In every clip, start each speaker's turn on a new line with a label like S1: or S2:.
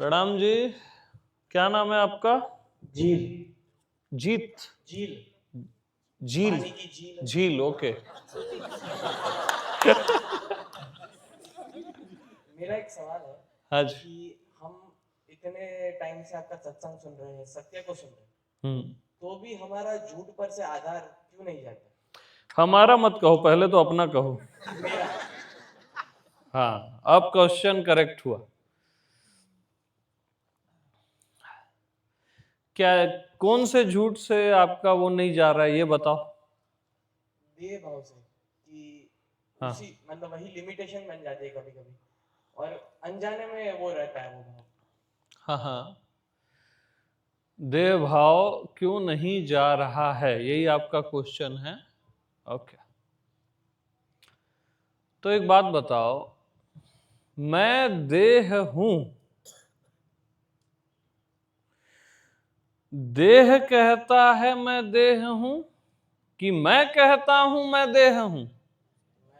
S1: प्रणाम जी। क्या नाम है आपका?
S2: झील।
S1: जीत?
S2: झील।
S1: झील?
S2: पानी की झील।
S1: झील, ओके।
S2: मेरा एक सवाल है
S1: हाँ जी।
S2: कि हम इतने टाइम से आपका सत्संग सुन रहे हैं, सत्य को सुन रहे हैं, तो भी हमारा झूठ पर से आधार क्यों नहीं जाता?
S1: हमारा मत कहो, पहले तो अपना कहो।
S2: मेरा।
S1: हाँ, अब क्वेश्चन करेक्ट हुआ। क्या कौन से झूठ से आपका वो नहीं जा रहा है, ये बताओ।
S2: देह भाव से कि
S1: हाँ।
S2: उसी मतलब वही लिमिटेशन बन जाती है कभी कभी, और अनजाने में वो रहता है वो भाव।
S1: हाँ हाँ, देह भाव क्यों नहीं जा रहा है, यही आपका क्वेश्चन है। ओके, तो एक बात बताओ, मैं देह हूं, देह कहता है मैं देह हूं कि मैं कहता हूं मैं देह हूं?
S2: मैं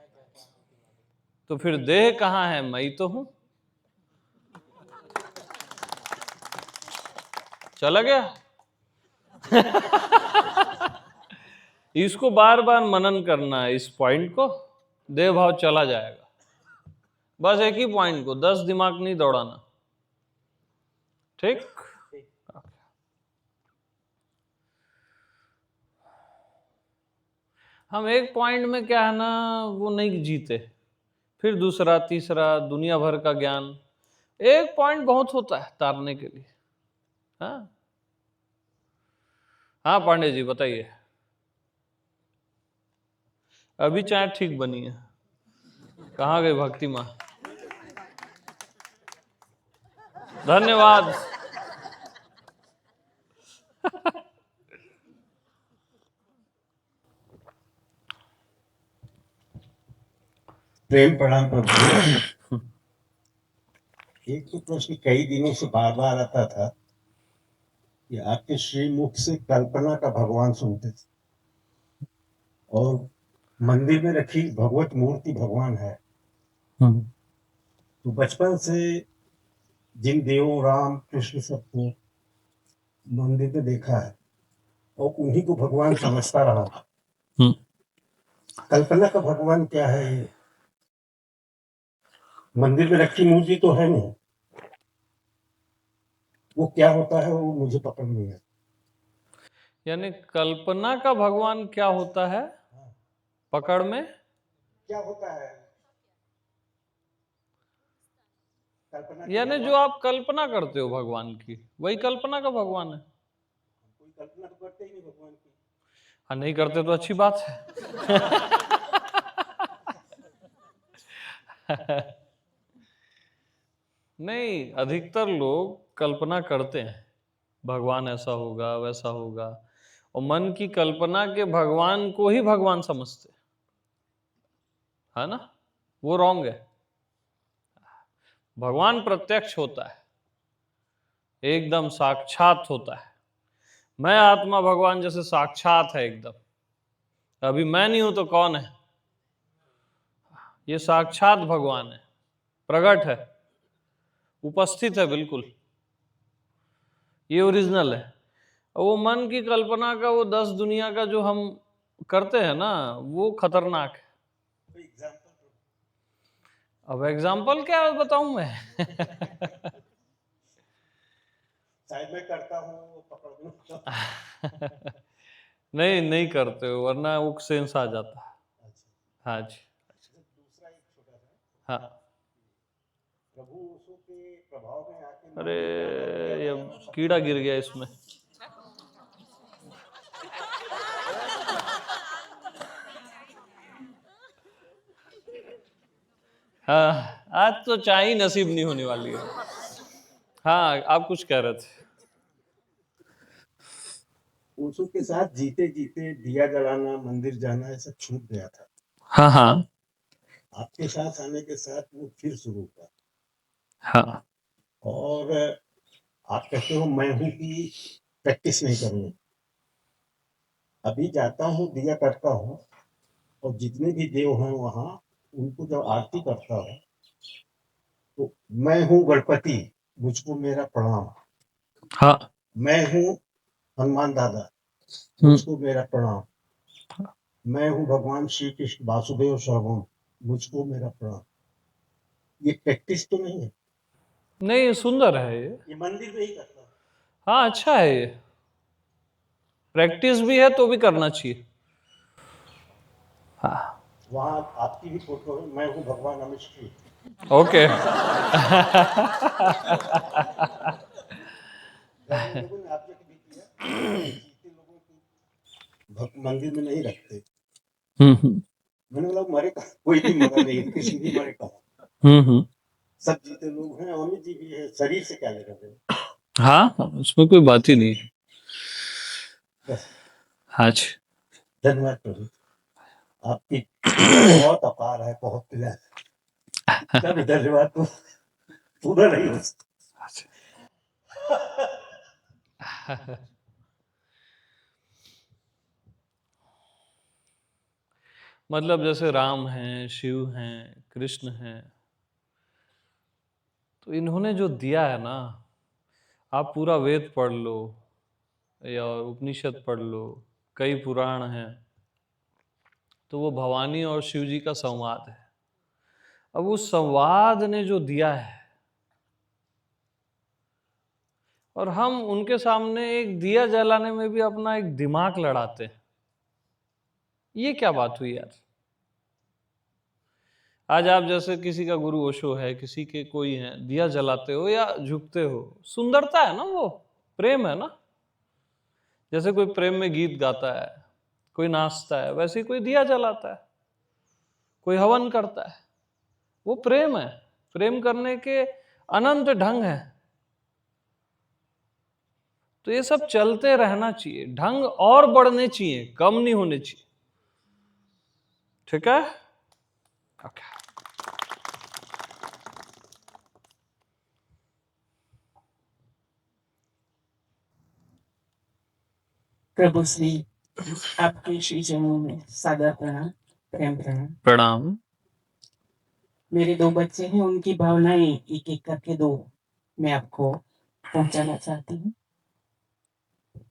S2: कहता हूँ कि मैं
S1: तो फिर देह कहाँ है? मैं ही तो हूं। चला गया? इसको बार बार मनन करना है, इस पॉइंट को। देह भाव चला जाएगा। बस एक ही पॉइंट को 10 दिमाग नहीं दौड़ाना, ठीक?
S2: ठीक।
S1: हम एक पॉइंट में क्या है ना, वो नहीं जीते, फिर दूसरा तीसरा दुनिया भर का ज्ञान। एक पॉइंट बहुत होता है तारने के लिए। हाँ हाँ, पांडे जी बताइए। अभी चाय ठीक बनी है। कहाँ गई भक्ति माँ? धन्यवाद।
S3: प्रेम प्रणाम प्रभु। एक तो प्रश्न कई दिनों से बार बार आता था कि आपके श्रीमुख से कल्पना का भगवान सुनते थे, और मंदिर में रखी भगवत मूर्ति भगवान है। तो बचपन से जिन देवों राम कृष्ण सबको मंदिर में देखा है और उन्हीं को भगवान समझता रहा। कल्पना का भगवान क्या है? ये मंदिर में रखी मूर्ति तो है नहीं, वो क्या होता है वो मुझे पकड़ नहीं है।
S1: यानी कल्पना का भगवान क्या होता है? पकड़ में
S3: क्या होता है कल्पना के
S1: यानी जो
S3: भगवान?
S1: आप कल्पना करते हो भगवान की, वही कल्पना का भगवान है।
S3: कोई कल्पना तो करते ही नहीं भगवान की।
S1: हाँ, नहीं करते तो अच्छी बात है। नहीं, अधिकतर लोग कल्पना करते हैं, भगवान ऐसा होगा वैसा होगा, और मन की कल्पना के भगवान को ही भगवान समझते हैं, है ना? वो रॉन्ग है। भगवान प्रत्यक्ष होता है, एकदम साक्षात होता है। मैं आत्मा भगवान जैसे साक्षात है एकदम। अभी मैं नहीं हूं तो कौन है? ये साक्षात भगवान है, प्रकट है, उपस्थित है बिल्कुल। ये ओरिजिनल है। और वो मन की कल्पना का, वो 10 दुनिया का जो हम करते हैं ना, वो खतरनाक है।
S3: कोई एग्जांपल?
S1: अब एग्जाम्पल क्या बताऊं मैं?
S3: शायद मैं करता हूँ पकड़ लूं।
S1: नहीं नहीं करते हो, वरना वो सेंस आ जाता है।
S3: अच्छा,
S1: हाँ जी।
S3: दूसरा एक छोटा सा,
S1: हाँ।
S3: प्रभु ओशो के प्रभाव में आके
S1: अरे,
S3: मंदिर का क्या किया
S1: ये
S3: गया?
S1: कीड़ा गिर गया इसमें। हाँ, आज तो चाय ही नसीब नहीं होने वाली है। हाँ, आप कुछ कह रहे थे।
S3: ओशो के साथ जीते जीते दिया जलाना, मंदिर जाना, ये सब छूट गया था।
S1: हाँ हाँ
S3: आपके साथ आने के साथ वो फिर शुरू हुआ।
S1: हाँ।
S3: और आप कहते हो मैं हूं की प्रैक्टिस नहीं करूँ। अभी जाता हूँ, दिया करता हूँ, और जितने भी देव हैं वहां, उनको जब आरती करता हूँ तो मैं हूँ गणपति, मुझको मेरा प्रणाम।
S1: हाँ।
S3: मैं हूँ हनुमान दादा,
S1: हम्म।
S3: मुझको मेरा प्रणाम। मैं हूँ भगवान श्री कृष्ण वासुदेव सर्वम, मुझको मेरा प्रणाम। ये प्रैक्टिस तो नहीं है,
S1: नहीं, ये सुंदर है ये।
S3: ये मंदिर में ही करता हूँ।
S1: हाँ, अच्छा है ये। प्रैक्टिस भी है तो भी करना चाहिए। हाँ।
S3: वहाँ आपकी भी फोटो है, मैं हूँ भगवान अमित श्री।
S1: ओके।
S3: ग्रामीण लोगों ने आप भी किया, जीते लोगों की मंदिर में नहीं रखते। मैंने बोला मरे कहा, कोई भी मरा नहीं, कृष्ण जी मरे कहा। सब जीते लोग हैं, अमित जी भी है, शरीर से क्या लेकर दें।
S1: हाँ, उसमें कोई बात ही नहीं।
S3: बस
S1: हाँ जी।
S3: धन्यवाद प्रभु, आपकी बहुत अपार है, बहुत प्रिय है। कभी धन्यवाद तो पूरा नहीं हो सकता।
S1: मतलब जैसे राम हैं, शिव हैं, कृष्ण हैं, तो इन्होंने जो दिया है ना, आप पूरा वेद पढ़ लो या उपनिषद पढ़ लो, कई पुराण हैं, तो वो भवानी और शिव जी का संवाद है। अब उस संवाद ने जो दिया है, और हम उनके सामने एक दिया जलाने में भी अपना एक दिमाग लड़ाते हैं, ये क्या बात हुई यार। आज आप जैसे किसी का गुरु ओशो है, किसी के कोई है, दिया जलाते हो या झुकते हो, सुंदरता है ना, वो प्रेम है ना। जैसे कोई प्रेम में गीत गाता है, कोई नाचता है, वैसे ही कोई दिया जलाता है, कोई हवन करता है, वो प्रेम है। प्रेम करने के अनंत ढंग है। तो ये सब चलते रहना चाहिए, ढंग और बढ़ने चाहिए, कम नहीं होने चाहिए। ठीक है। ओके।
S4: प्रभु श्री आपके श्री चरणों में सादर प्रणाम, प्रेम प्रणाम।
S1: प्रणाम।
S4: मेरे दो बच्चे हैं, उनकी भावनाएं एक एक करके दो मैं आपको पहुंचाना चाहती हूँ।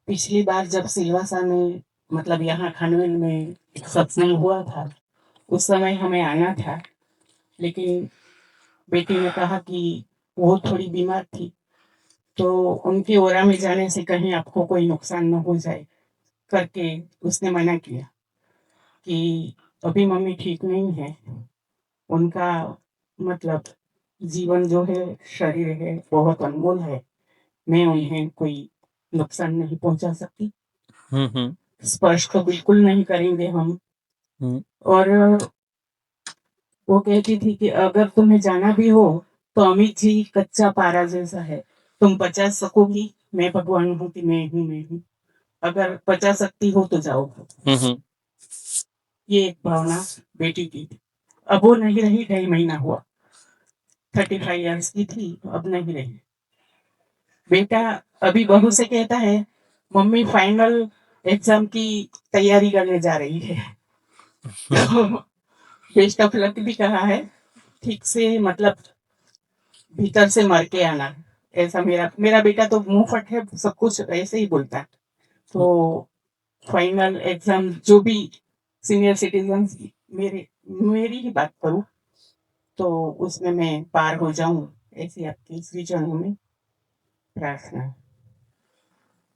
S4: पिछली बार जब सिलवासा में मतलब यहाँ खानवेल में सत्संग हुआ था, उस समय हमें आना था, लेकिन बेटी ने कहा कि वो थोड़ी बीमार थी, तो उनकी ओरा में जाने से कहीं आपको कोई नुकसान न हो जाए करके उसने मना किया कि अभी मम्मी ठीक नहीं है, उनका मतलब जीवन जो है, शरीर है, बहुत अनमोल है, मैं उन्हें कोई नुकसान नहीं पहुंचा सकती, स्पर्श तो बिल्कुल नहीं करेंगे हम। और वो कहती थी कि अगर तुम्हें जाना भी हो तो अमित जी कच्चा पारा जैसा है, तुम बचा सकोगी, मैं भगवान हूँ कि मैं हूँ, अगर बचा सकती हो तो जाओ। ये एक भावना बेटी की थी। अब वो नहीं रही, 2.5 महीना हुआ, 35 ईयर्स की थी, अब नहीं रही। बेटा अभी बहू से कहता है मम्मी फाइनल एग्जाम की तैयारी करने जा रही है। तो बेस्ट ऑफ लक भी कहा है, ठीक से मतलब भीतर से मर के आना, ऐसा मेरा मेरा बेटा तो मुंह फट है, सब कुछ ऐसे ही बोलता है। तो फाइनल एग्जाम जो भी सीनियर सिटीजन मेरे मेरी ही बात करूं तो उसमें मैं पार हो जाऊं, ऐसी आपके श्री चरणों में प्रार्थना।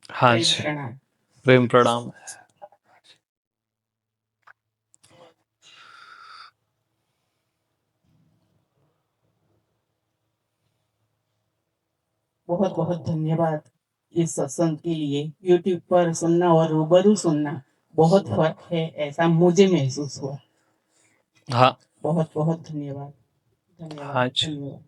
S1: हाँ
S4: प्रेम
S1: जी।
S4: प्रणाम।
S1: प्रेम प्रणाम।
S4: बहुत बहुत धन्यवाद इस सत्संग के लिए। यूट्यूब पर सुनना और रूबरू सुनना बहुत फर्क है, ऐसा मुझे महसूस हुआ।
S1: हाँ।
S4: बहुत बहुत धन्यवाद, धन्यवाद,
S1: हाँ जी।
S4: धन्यवाद।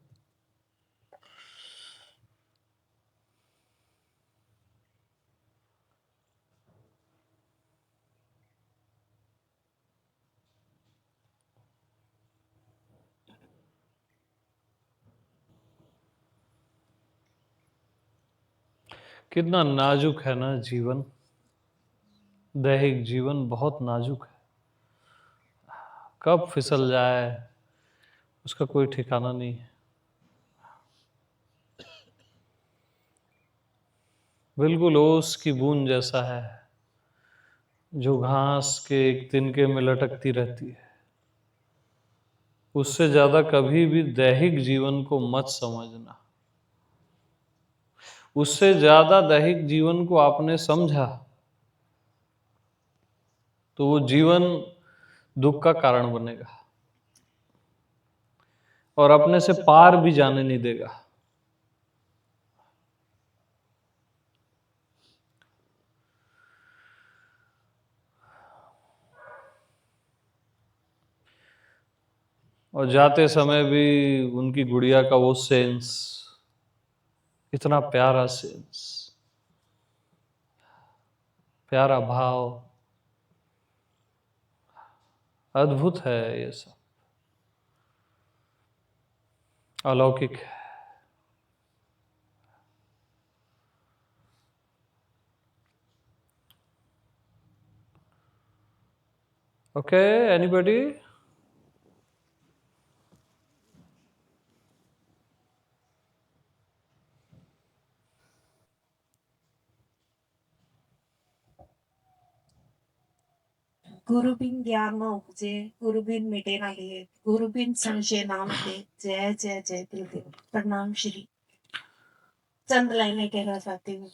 S1: कितना नाजुक है ना जीवन, दैहिक जीवन बहुत नाजुक है, कब फिसल जाए उसका कोई ठिकाना नहीं है। बिल्कुल ओस की बूंद जैसा है जो घास के एक तिनके में लटकती रहती है। उससे ज्यादा कभी भी दैहिक जीवन को मत समझना। उससे ज्यादा दैहिक जीवन को आपने समझा तो वो जीवन दुख का कारण बनेगा और अपने से पार भी जाने नहीं देगा। और जाते समय भी उनकी गुड़िया का वो सेंस, इतना प्यारा सेंस, प्यारा भाव, अद्भुत है ये सब, अलौकिक है। Okay, anybody?
S4: गुरुबिन ज्ञान उपजे, गुरुबिन मिटे ना भेद, गुरुबिन संशय नाम ते। जय जय जय गुरुदेव। प्रणाम श्री। चंद लाइनें कहना चाहती हूँ।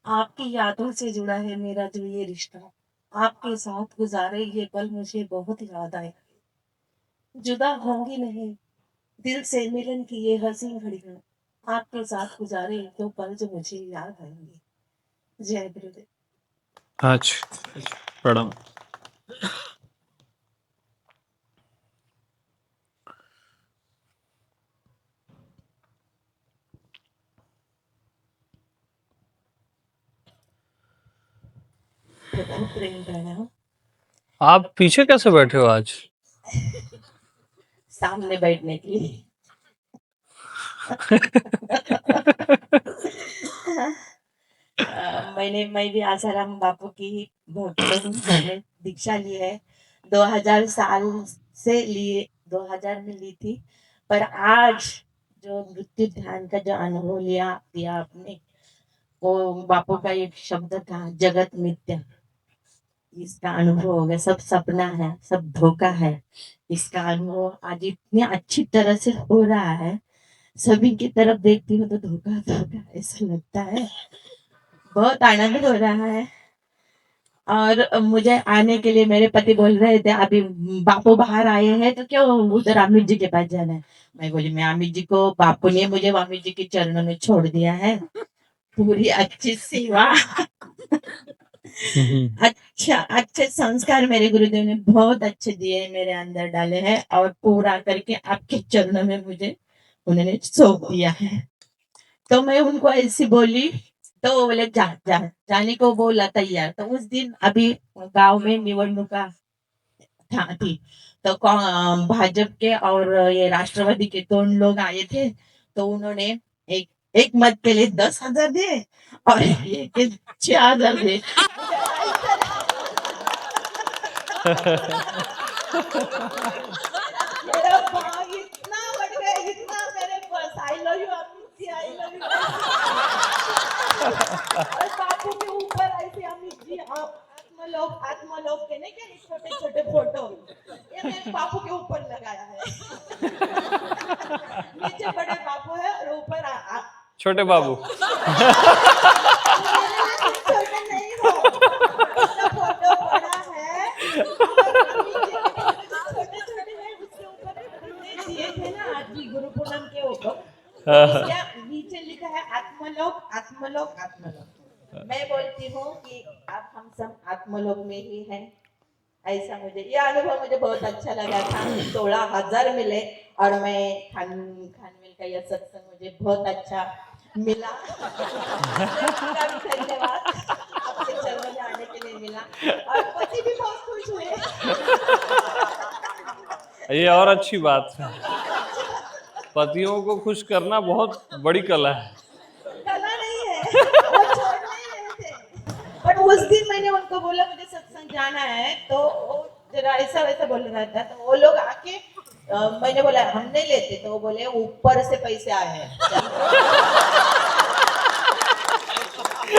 S4: आपकी यादों से जुड़ा है मेरा जो ये रिश्ता, आपके साथ गुजारे ये पल मुझे बहुत याद आए। जुदा होंगी नहीं, दिल से मिलन की ये हसीन घड़ियां, आपके साथ गुजारे तो पल जो मुझे याद आएंगे। जय गुरुदेव।
S1: अच्छा, प्रणाम।
S4: प्रभु प्रेम प्रणाम।
S1: आप पीछे कैसे बैठे हो आज?
S4: सामने बैठने के लिए। मैं भी आसाराम बापू की भक्त हूँ। मैंने दीक्षा ली है 2000 साल से लिए, 2000 में ली थी। पर आज जो मृत्यु ध्यान का जो अनुभव दिया आपने, वो बापू का एक शब्द था, जगत मिथ्या। इसका अनुभव हो गया, सब सपना है, सब धोखा है। इसका अनुभव आज इतनी अच्छी तरह से हो रहा है, सभी की तरफ देखती हूँ तो धोखा धोखा ऐसा लगता है। बहुत आनंद हो रहा है। और मुझे आने के लिए मेरे पति बोल रहे थे अभी बापू बाहर आए हैं तो क्यों उधर अमित जी के पास जाना है। मैं बोली मैं अमित जी को, बापू ने मुझे अमित जी के चरणों में छोड़ दिया है। पूरी अच्छी सेवा, अच्छा अच्छे संस्कार मेरे गुरुदेव ने बहुत अच्छे दिए, मेरे अंदर डाले हैं और पूरा करके आपके चरणों में मुझे उन्होंने सौंप दिया है। तो मैं उनको ऐसी बोली तो वो बोले जाने को बोला तैयार। तो उस दिन अभी गांव में निवडणुका थी, तो भाजपा के और ये राष्ट्रवादी के 2 लोग आए थे। तो उन्होंने एक एक मत के लिए 10,000 दिए और एक के 6,000 दिए। मेरा भाग इतना बढ़ गया, इतना मेरे पास I love you Amit ji, I love you. और बापू के ऊपर ऐसे अमित जी आत्मलोक के नहीं क्या छोटे छोटे फोटो, ये मैंने बापू के ऊपर लगाया है। नीचे बड़े बापू है और ऊपर
S1: छोटे बाबू।
S4: छोटे नहीं हो, फोटो बड़ा है और अमित जी के फोटो जो छोटे छोटे हैं उसके ऊपर हमने दिए थे ना आज भी गुरु पूनम के ऊपर। इसके नीचे लिखा है आत्मलोक आत्मलोक आत्मलोक। मैं बोलती हूँ कि अब हम सब आत्मलोक में ही हैं। ऐसा मुझे ये अनुभव मुझे बहुत अच्छा लगा था। 16,000 मिले और मैं खानविल का यह सत्संग मुझे बहुत अच्छा मिला। आपका भी धन्यवाद, आपके चरणों में आने के लिए मिला और पति भी बहुत खुश हुए।
S1: ये और अच्छी बात है, पतियों को खुश करना बहुत बड़ी कला है।
S4: कला नहीं है, वो छोड़ नहीं रहे थे। पर उस दिन मैंने उनको बोला मुझे सत्संग जाना है, तो वो जरा ऐसा वैसा बोल रहा था। तो वो लोग आके मैंने बोला हम नहीं लेते, तो वो बोले ऊपर से पैसे आए हैं। अभी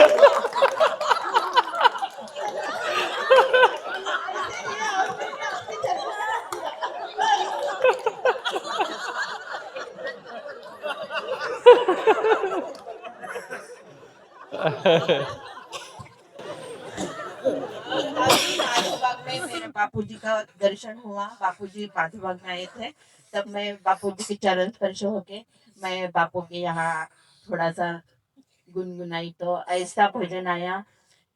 S4: राजबाग में मेरे बापूजी का दर्शन हुआ। बापूजी राजबाग में आए थे, तब मैं बापूजी के चरण स्पर्श होके मैं बापू के यहाँ थोड़ा सा गुनगुनाई, तो ऐसा भजन आया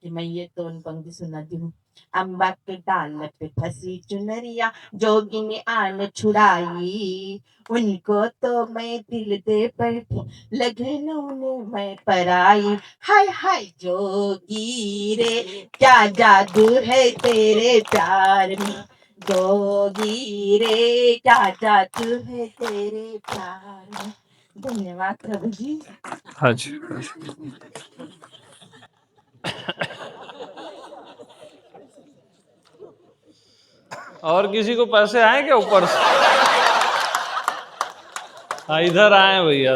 S4: कि मैं ये दोन पंक्ति सुनाती हूँ। अम्बा के डाल पे फंसी चुनरिया, जोगिनी आन छुड़ाई, उनको तो मैं दिल दे बैठी, लगनों में मैं पराई। हाय हाय जोगी रे, क्या जादू है तेरे प्यार में, जोगी रे क्या जादू है तेरे प्यार में। धन्यवाद प्रभु जी।
S1: हाँ जी, हाँ जी। और किसी को पैसे आए क्या ऊपर से? हाँ, इधर आए भैया।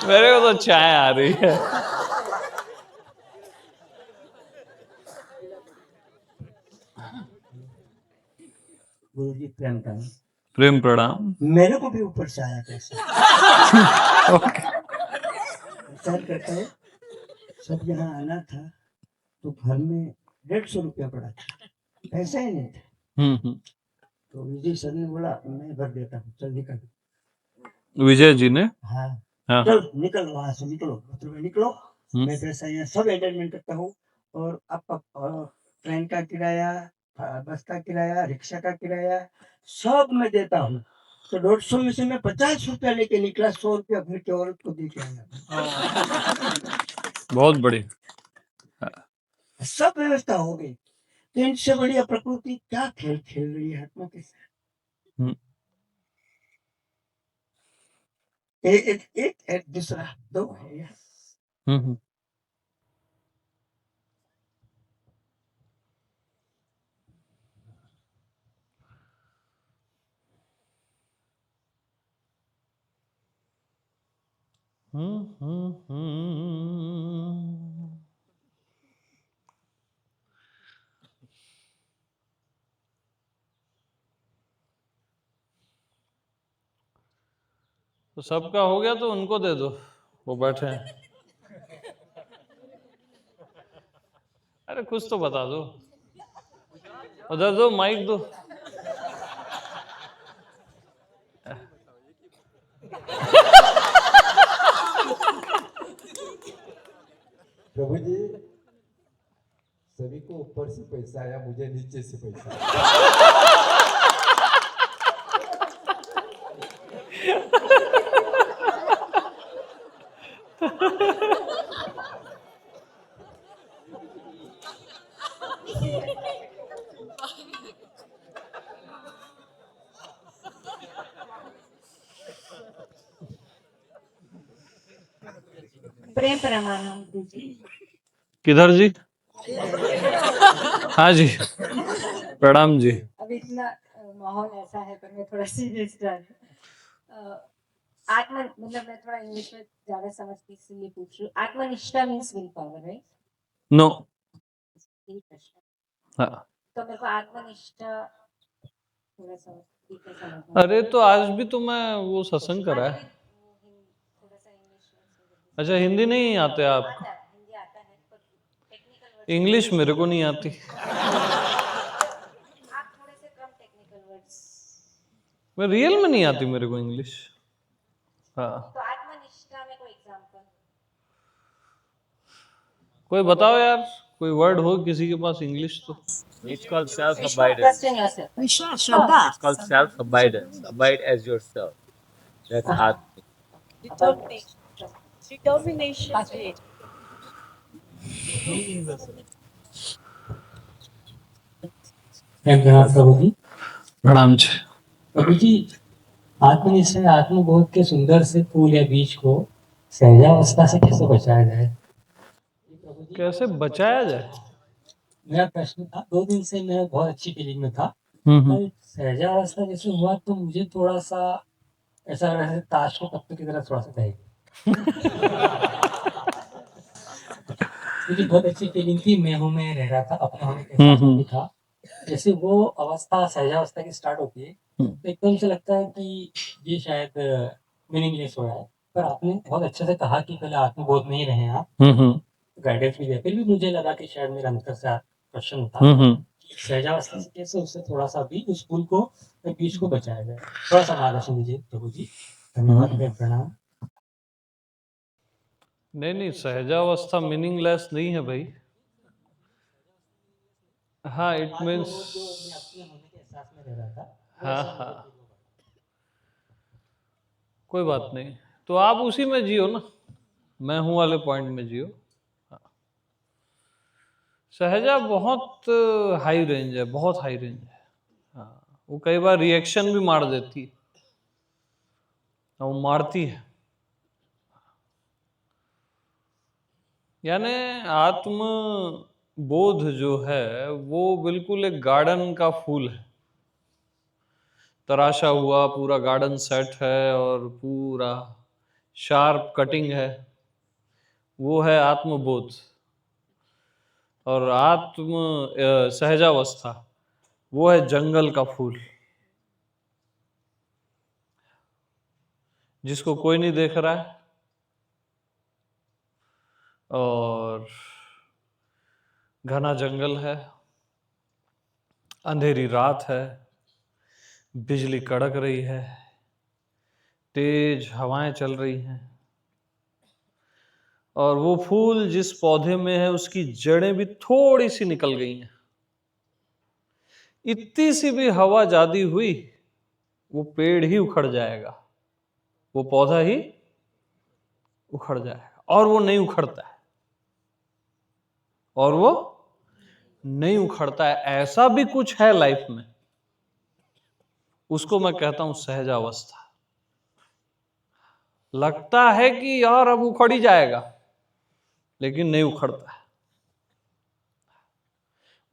S1: मेरे को तो चाय आ रही है।
S3: गुरु जी प्रेम का
S1: प्रेम प्रणाम।
S3: मेरे को भी ऊपर से आया कैसे? विचार करता है, सब यहाँ आना था तो घर में 150 रुपया पड़ा था, पैसा ही नहीं था। तो विजय सर ने बोला मैं भर देता हूँ, चल निकल।
S1: विजय जी ने?
S3: हाँ,
S1: हाँ।
S3: चल निकल वहां से, निकलो मतलब निकलो, मैं पैसा यहाँ सब अरेंजमेंट करता हूँ, और आपका ट्रेन का किराया, बस का किराया, रिक्शा का किराया सब मैं देता हूँ। तो 150 में से मैं 50 रुपया लेके निकला, 100 रुपया घर की औरत को दे के आया।
S1: बहुत बड़ी।
S3: सब व्यवस्था हो गई। तो इनसे बढ़िया प्रकृति क्या खेल खेल रही है आत्मा के साथ। एक दूसरा दो है यार।
S1: तो सबका हो गया तो उनको दे दो, वो बैठे हैं। अरे कुछ तो बता दो, उधर दो, माइक दो।
S5: प्रभु जी, सभी को ऊपर से पैसा आया, मुझे नीचे से पैसा आया।
S4: प्रेम प्रणाम जी।
S1: किधर जी? हाँ जी, प्रणाम जी।
S6: अभी इतना माहौल ऐसा है, पर मैं थोड़ा सीरियस जा रही हूँ। आत्म मतलब मैं थोड़ा इंग्लिश में ज्यादा समझती इसलिए पूछ रही हूँ। आत्मनिष्ठा means will power, right?
S1: No.
S6: यही प्रश्न।
S1: हाँ।
S6: तो मेरे को आत्मनिष्ठा थोड़ा सा ठीक है समझना।
S1: अरे तो आज भी तो मैं वो सत्संग करा है।
S6: थोड़ा सा इंग्लिश।
S1: अच्छा, हिंदी नहीं आते आपको?
S6: हिंदी आता है पर टेक्निकल
S1: इंग्लिश मेरे को नहीं आती।
S6: आप थोड़े से कम टेक्निकल वर्ड्स।
S1: मैं रियल में नहीं आती मेरे को इंग्लिश। हाँ,
S6: तो आत्मनिष्ठा में कोई एग्जांपल?
S1: कोई बताओ यार, कोई वर्ड हो किसी के पास इंग्लिश तो।
S7: It's called self-abidance.
S6: Trust in yourself.
S7: It's called self-abidance. Abide as yourself. That's Atma.
S6: Determination.
S8: प्रभु जी।
S1: प्रणाम जी।
S8: प्रभु जी, आत्मनिश्चय आत्मबोध के सुंदर से फूल या बीज को सहजावस्था से कैसे बचाया जाए? प्रभु जी,
S1: कैसे बचाया जाए?
S8: मेरा प्रश्न था, 2 दिन से मैं बहुत अच्छी फीलिंग में था,
S1: हम्म।
S8: पर सहजावस्था जैसे हुआ तो मुझे थोड़ा सा ऐसा लग रहा है ताश के पत्ते की तरह थोड़ा सा बह गया। मुझे बहुत अच्छी फीलिंग थी, मैं हूँ, मैं रह रहा था, अपने होने के साथ भी था। जैसे वो अवस्था सहजावस्था की स्टार्ट होती है तो एकदम से लगता है कि ये शायद मीनिंगलेस हो रहा है, पर आपने बहुत अच्छे से कहा कि पहले आत्मबोध में ही रहे आप, गाइडेंस भी दिया, फिर भी मुझे लगा कि शायद मेरा अंतर से क्वेश्चन था कि सहजावस्था से कैसे उससे थोड़ा सा भी उस फूल को बीज को बचाया जाए, थोड़ा सा मार्गदर्शन दीजिए प्रभु जी। धन्यवाद, प्रणाम।
S1: नहीं, सहजावस्था मीनिंगलेस नहीं है भाई। हाँ, इट मीन्स,
S8: अपने होने के एहसास में रह रहा था।
S1: हाँ, कोई बात नहीं। तो आप उसी में जियो ना, मैं हूं वाले पॉइंट में जियो। हाँ। सहजा बहुत हाई रेंज है, बहुत हाई रेंज है। हाँ, वो कई बार रिएक्शन भी मार देती है, वो मारती है। यानी आत्म बोध जो है वो बिल्कुल एक गार्डन का फूल है, तराशा हुआ पूरा गार्डन सेट है और पूरा शार्प कटिंग है, वो है आत्मबोध। और सहजावस्था वो है जंगल का फूल, जिसको कोई नहीं देख रहा है और घना जंगल है, अंधेरी रात है, बिजली कड़क रही है, तेज हवाएं चल रही हैं, और वो फूल जिस पौधे में है उसकी जड़ें भी थोड़ी सी निकल गई हैं। इतनी सी भी हवा ज्यादा हुई वो पेड़ ही उखड़ जाएगा, वो पौधा ही उखड़ जाएगा, और वो नहीं उखड़ता है, और वो नहीं उखड़ता है। ऐसा भी कुछ है लाइफ में, उसको मैं कहता हूं सहजावस्था। लगता है कि यार अब उखड़ ही जाएगा, लेकिन नहीं उखड़ता है।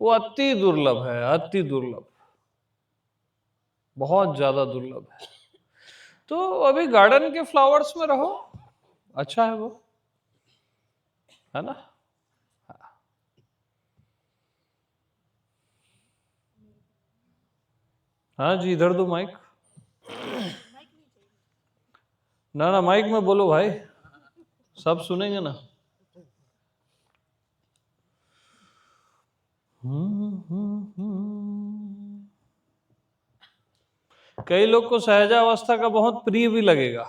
S1: वो अति दुर्लभ है, अति दुर्लभ, बहुत ज्यादा दुर्लभ है। तो अभी गार्डन के फ्लावर्स में रहो, अच्छा है वो, है ना। हाँ जी, इधर दो माइक। ना माइक में बोलो भाई, सब सुनेंगे ना। कई लोग को सहजावस्था का बहुत प्रिय भी लगेगा,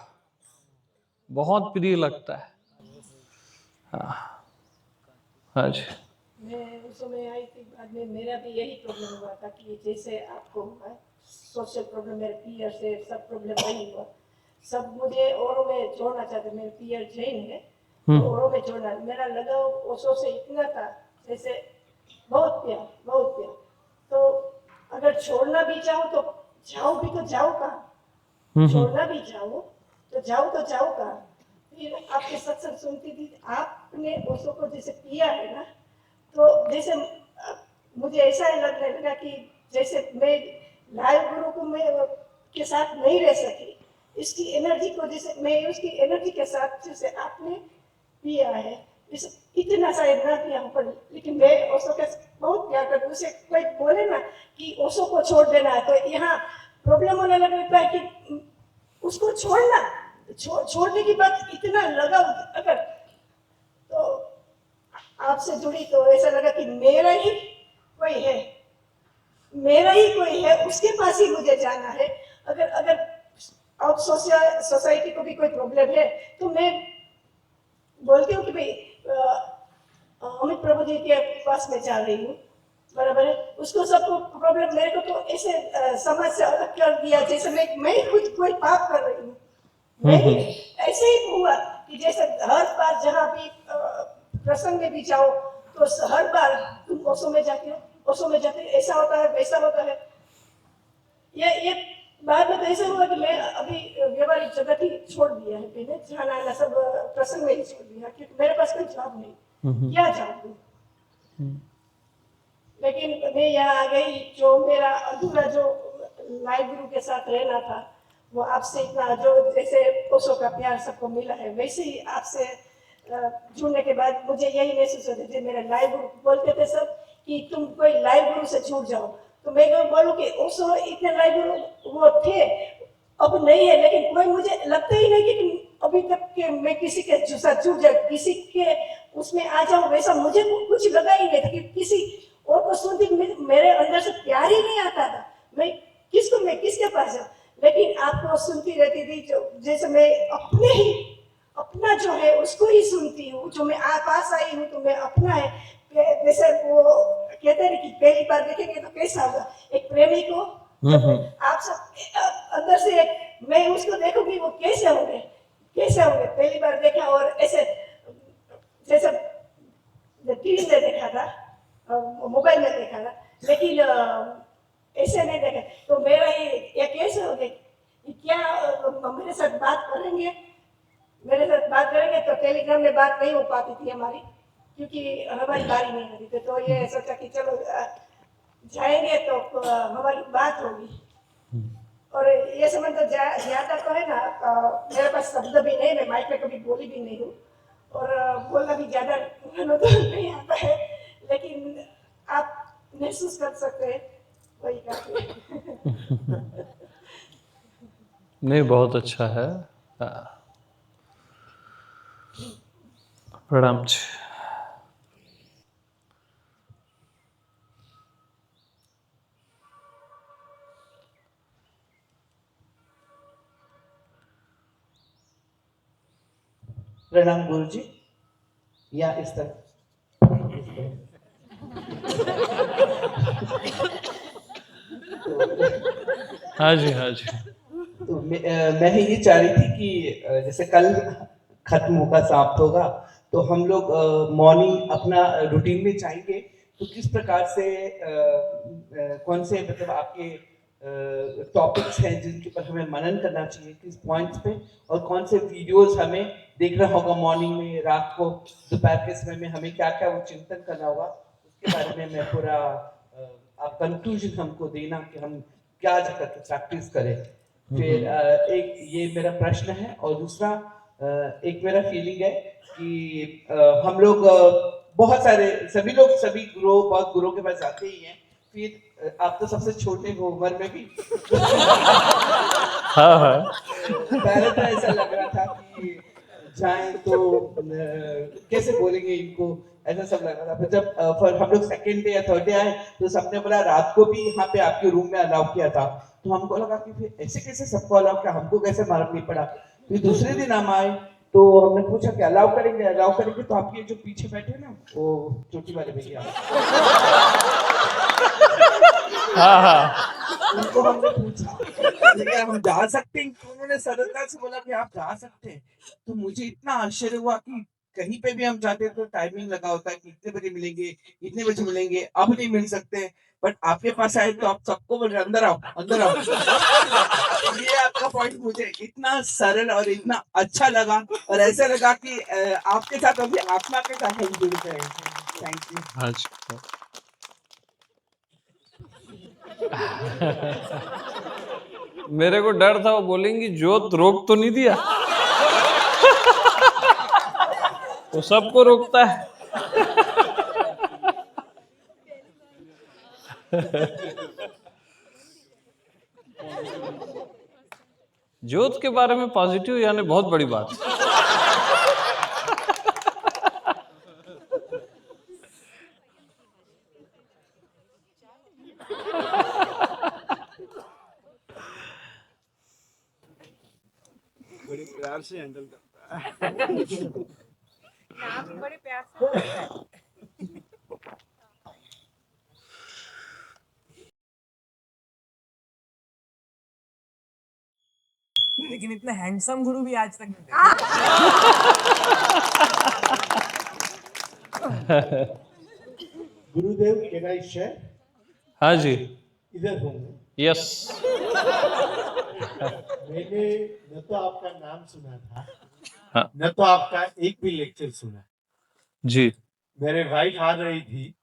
S1: बहुत प्रिय लगता है। हाँ, हाँ जी।
S9: मैं उस समय आई थी, बाद में मेरा भी यही प्रॉब्लम हुआ था कि जैसे आपको हुआ सोशल प्रॉब्लम, मेरे पीयर से सब प्रॉब्लम वही हुआ। सब मुझे औरों में जोड़ना चाहते, मेरे पीयर जैन है तो औरों में जोड़ना, मेरा लगाव ओशो से इतना था, जैसे बहुत प्यार, बहुत प्यार। तो अगर छोड़ना भी चाहो तो जाओ भी तो जाओ कहाँ, छोड़ना भी चाहो तो जाओ कहाँ। फिर आपके सत्संग सुनती थी, आपने ओशो को जैसे पिया है ना, तो जैसे मुझे ऐसा लगने लगा कि जैसे मैं लाइव गुरु को मैं के साथ नहीं रह सकी, इसकी एनर्जी को जैसे मैं उसकी एनर्जी के साथ जैसे आपने पिया है, इस इतना शायद ना पिया पर, लेकिन मैं ओशो के बहुत प्यार करती हूँ। उसे कोई बोले ना कि ओशो को छोड़ देना है तो यहाँ प्रॉब्लम होने लगता है कि उसको छोड़ना, छोड़ने की बात इतना लगा। अगर तो आपसे जुड़ी तो ऐसा लगा कि मेरा ही कोई है, उसके पास ही मुझे जाना है। अगर अब सोसाइटी को भी कोई प्रॉब्लम है तो मैं बोलती हूँ कि भाई अमित प्रभु जी के पास में जा रही हूँ, बराबर है। उसको सबको प्रॉब्लम, मेरे को तो ऐसे समाज से अलग कर दिया जैसे मैं खुद कोई पाप कर रही हूँ। ऐसे ही हुआ कि जैसे हर बार जहाँ भी प्रसंग में भी जाओ तो हर बार तुम ओशो में जाते हो, ओशो में जाते ऐसा होता है वैसा होता है। ये बाद में तो ऐसा हुआ कि मैं अभी व्यवहारिक जगत ही छोड़ दिया है, मैंने जाना आना सब प्रसंग में ही छोड़ दिया, क्योंकि मेरे पास कोई जॉब नहीं, क्या जॉब दूँ। लेकिन मैं यहाँ आ गई, जो मेरा अधूरा जो लाइव गुरु के साथ रहना था, वो आपसे इतना जो जैसे ओशो का प्यार सबको मिला है, वैसे ही आपसे जुड़ने के बाद मुझे यही महसूस होता है। मेरा लाइव गुरु बोलते थे सब कि तुम कोई लाइव गुरु से जुड़ जाओ, तो मैं क्यों बोलूँ कि ओशो इतने लाइव गुरु वो थे, अब नहीं है, लेकिन कोई मुझे लगता ही नहीं कि अभी तक के मैं किसी के साथ जुड़ जाऊँ, किसी के उसमें आ जाऊँ, वैसा मुझे कुछ लगा ही नहीं था कि किसी और को सुनती मेरे अंदर से प्यार ही नहीं आता था। मैं किसके पास जाऊँ, लेकिन आपको सुनती रहती थी, जो जैसे मैं अपना जो है उसको ही सुनती हूँ, जो मैं पास आई हूँ तो मैं अपना है। जैसे वो कहते हैं कि पहली बार देखेंगे तो कैसा होगा, एक प्रेमी को आप सब अंदर से मैं उसको देखूंगी, वो कैसे होंगे पहली बार देखा, और ऐसे जैसे टीवी में देखा था, मोबाइल में देखा था, लेकिन ऐसे नहीं देखा। तो मेरा ये कैसे हो गया, क्या मेरे साथ बात करेंगे तो टेलीग्राम में बात नहीं हो पाती थी हमारी, क्योंकि हमारी बारी नहीं होती थी। तो ये सोचा कि चलो जाएंगे तो हमारी बात होगी, और ये समझ तो ज्यादा तो है ना, मेरे पास शब्द भी नहीं, मैं माइक में कभी बोली भी नहीं हूँ, और बोलना भी ज्यादा तो नहीं आता है, लेकिन आप महसूस कर सकते हैं, वही काफी है।
S1: नहीं, बहुत अच्छा है। प्रणाम जी।
S2: प्रणाम गुरु जी, या इस तरह
S1: हाँ जी, हाँ जी।
S2: तो मैं ये चाह रही थी कि जैसे कल खत्म होगा, समाप्त होगा, तो हम लोग मॉर्निंग अपना रूटीन में जाएंगे, तो किस प्रकार से कौन से मतलब आपके टॉपिक्स हैं जिनके ऊपर हमें मनन करना चाहिए, किस पॉइंट्स पे, और कौन से वीडियोस हमें देखना होगा मॉर्निंग में, रात को, दोपहर के समय में हमें क्या क्या वो चिंतन करना होगा, उसके बारे में मैं पूरा आप कंक्लूजन हमको देना कि हम क्या जाकर के प्रैक्टिस करें। फिर एक ये मेरा प्रश्न है, और दूसरा एक मेरा फीलिंग है कि हम लोग बहुत सारे सभी गुरु बहुत गुरुओं के पास जाते ही हैं, फिर आप तो सबसे छोटे हो उम्र में भी
S1: हाँ हाँ।
S2: पहले तो ऐसा लग रहा था कि जाएं तो कैसे बोलेंगे इनको, ऐसा सब लग रहा था। फिर जब हम लोग सेकेंड डे या थर्ड डे आए, तो सबने बोला रात को भी यहाँ पे आपके रूम में अलाउ किया था, तो हमको लगा कि फिर ऐसे कैसे सबको अलाउ किया, हमको कैसे मालूम नहीं पड़ा। फिर दूसरे दिन हम आए तो हमने पूछा कि अलाउ करेंगे, तो आपके जो पीछे बैठे ना वो चोटी वाले भैया,
S1: हाँ हाँ।
S2: उनको हमने पूछा क्या हम जा सकते हैं, तो उन्होंने सरलता से बोला कि आप जा सकते हैं। तो मुझे इतना आश्चर्य हुआ कि कहीं पे भी हम जाते हैं तो टाइमिंग लगा होता है कि इतने बजे मिलेंगे, इतने बजे मिलेंगे, अब नहीं मिल सकते, बट आपके पास आए तो आप सबको बोल रहे अंदर आओ अंदर आओ। ये आपका पॉइंट मुझे इतना सरल और इतना अच्छा लगा, और ऐसा लगा कि आपके साथ अभी आत्मा के साथ हम जुड़ गए। Thank you.
S1: हाँ जी। मेरे को डर था वो बोलेंगी जोत रोक तो नहीं दिया। वो सबको रोकता है। जोत के बारे में पॉजिटिव यानी बहुत बड़ी बात है।
S3: बड़े प्यार से हैंडल करता है।
S6: बड़े प्यार से
S8: लेकिन इतना हैंडसम गुरु भी आज तक नहीं
S3: Gurudev, can I share?
S1: हाँ जी,
S3: इधर होंगे।
S1: यस।
S3: मैंने न तो आपका नाम सुना था,
S1: हाँ
S3: न तो आपका एक भी लेक्चर सुना।
S1: जी।
S3: मेरे वाइफ आ रही थी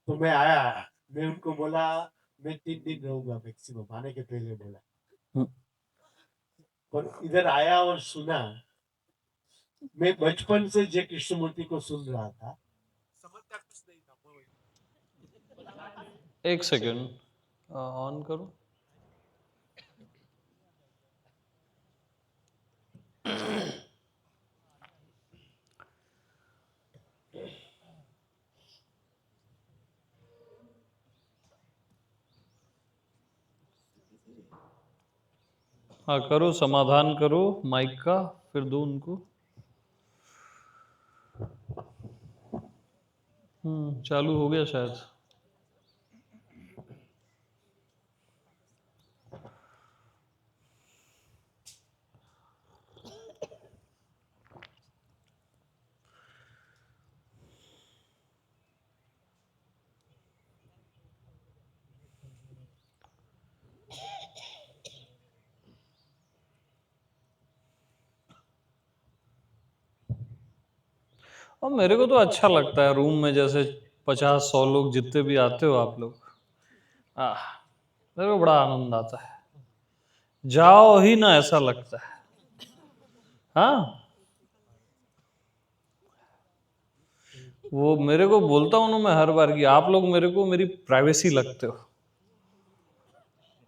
S3: तो मैं आया, मैं उनको बोला मैं 3 दिन रहूंगा मैक्सिमम, आने के पहले बोला।
S1: हम्म,
S3: और इधर आया और सुना। मैं बचपन से जय कृष्णमूर्ति को सुन रहा था।
S1: एक सेकेंड, ऑन करो। हाँ करो, समाधान करो माइक का, फिर दो उनको। चालू हो गया शायद। और मेरे को तो अच्छा लगता है रूम में, जैसे 50-100 लोग जितने भी आते हो आप लोग, मेरे को बड़ा आनंद आता है। जाओ ही ना ऐसा लगता है। हाँ, वो मेरे को बोलता हूँ ना मैं हर बार कि आप लोग मेरे को मेरी प्राइवेसी लगते हो।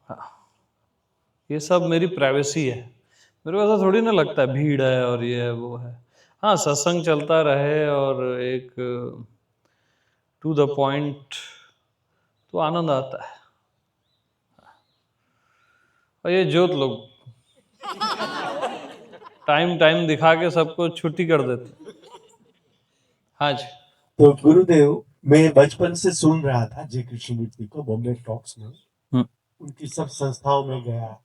S1: हाँ, ये सब मेरी प्राइवेसी है। मेरे को ऐसा थोड़ी ना लगता है भीड़ है और ये है वो है। हाँ, सत्संग चलता रहे और एक टू द पॉइंट, तो आनंद आता है। और ये ज्योत लोग टाइम टाइम दिखा के सबको छुट्टी कर देते। हाँ जी।
S3: तो गुरुदेव, मैं बचपन से सुन रहा था जय कृष्णमूर्ति को बॉम्बे टॉक्स में। उनकी सब संस्थाओं में गया,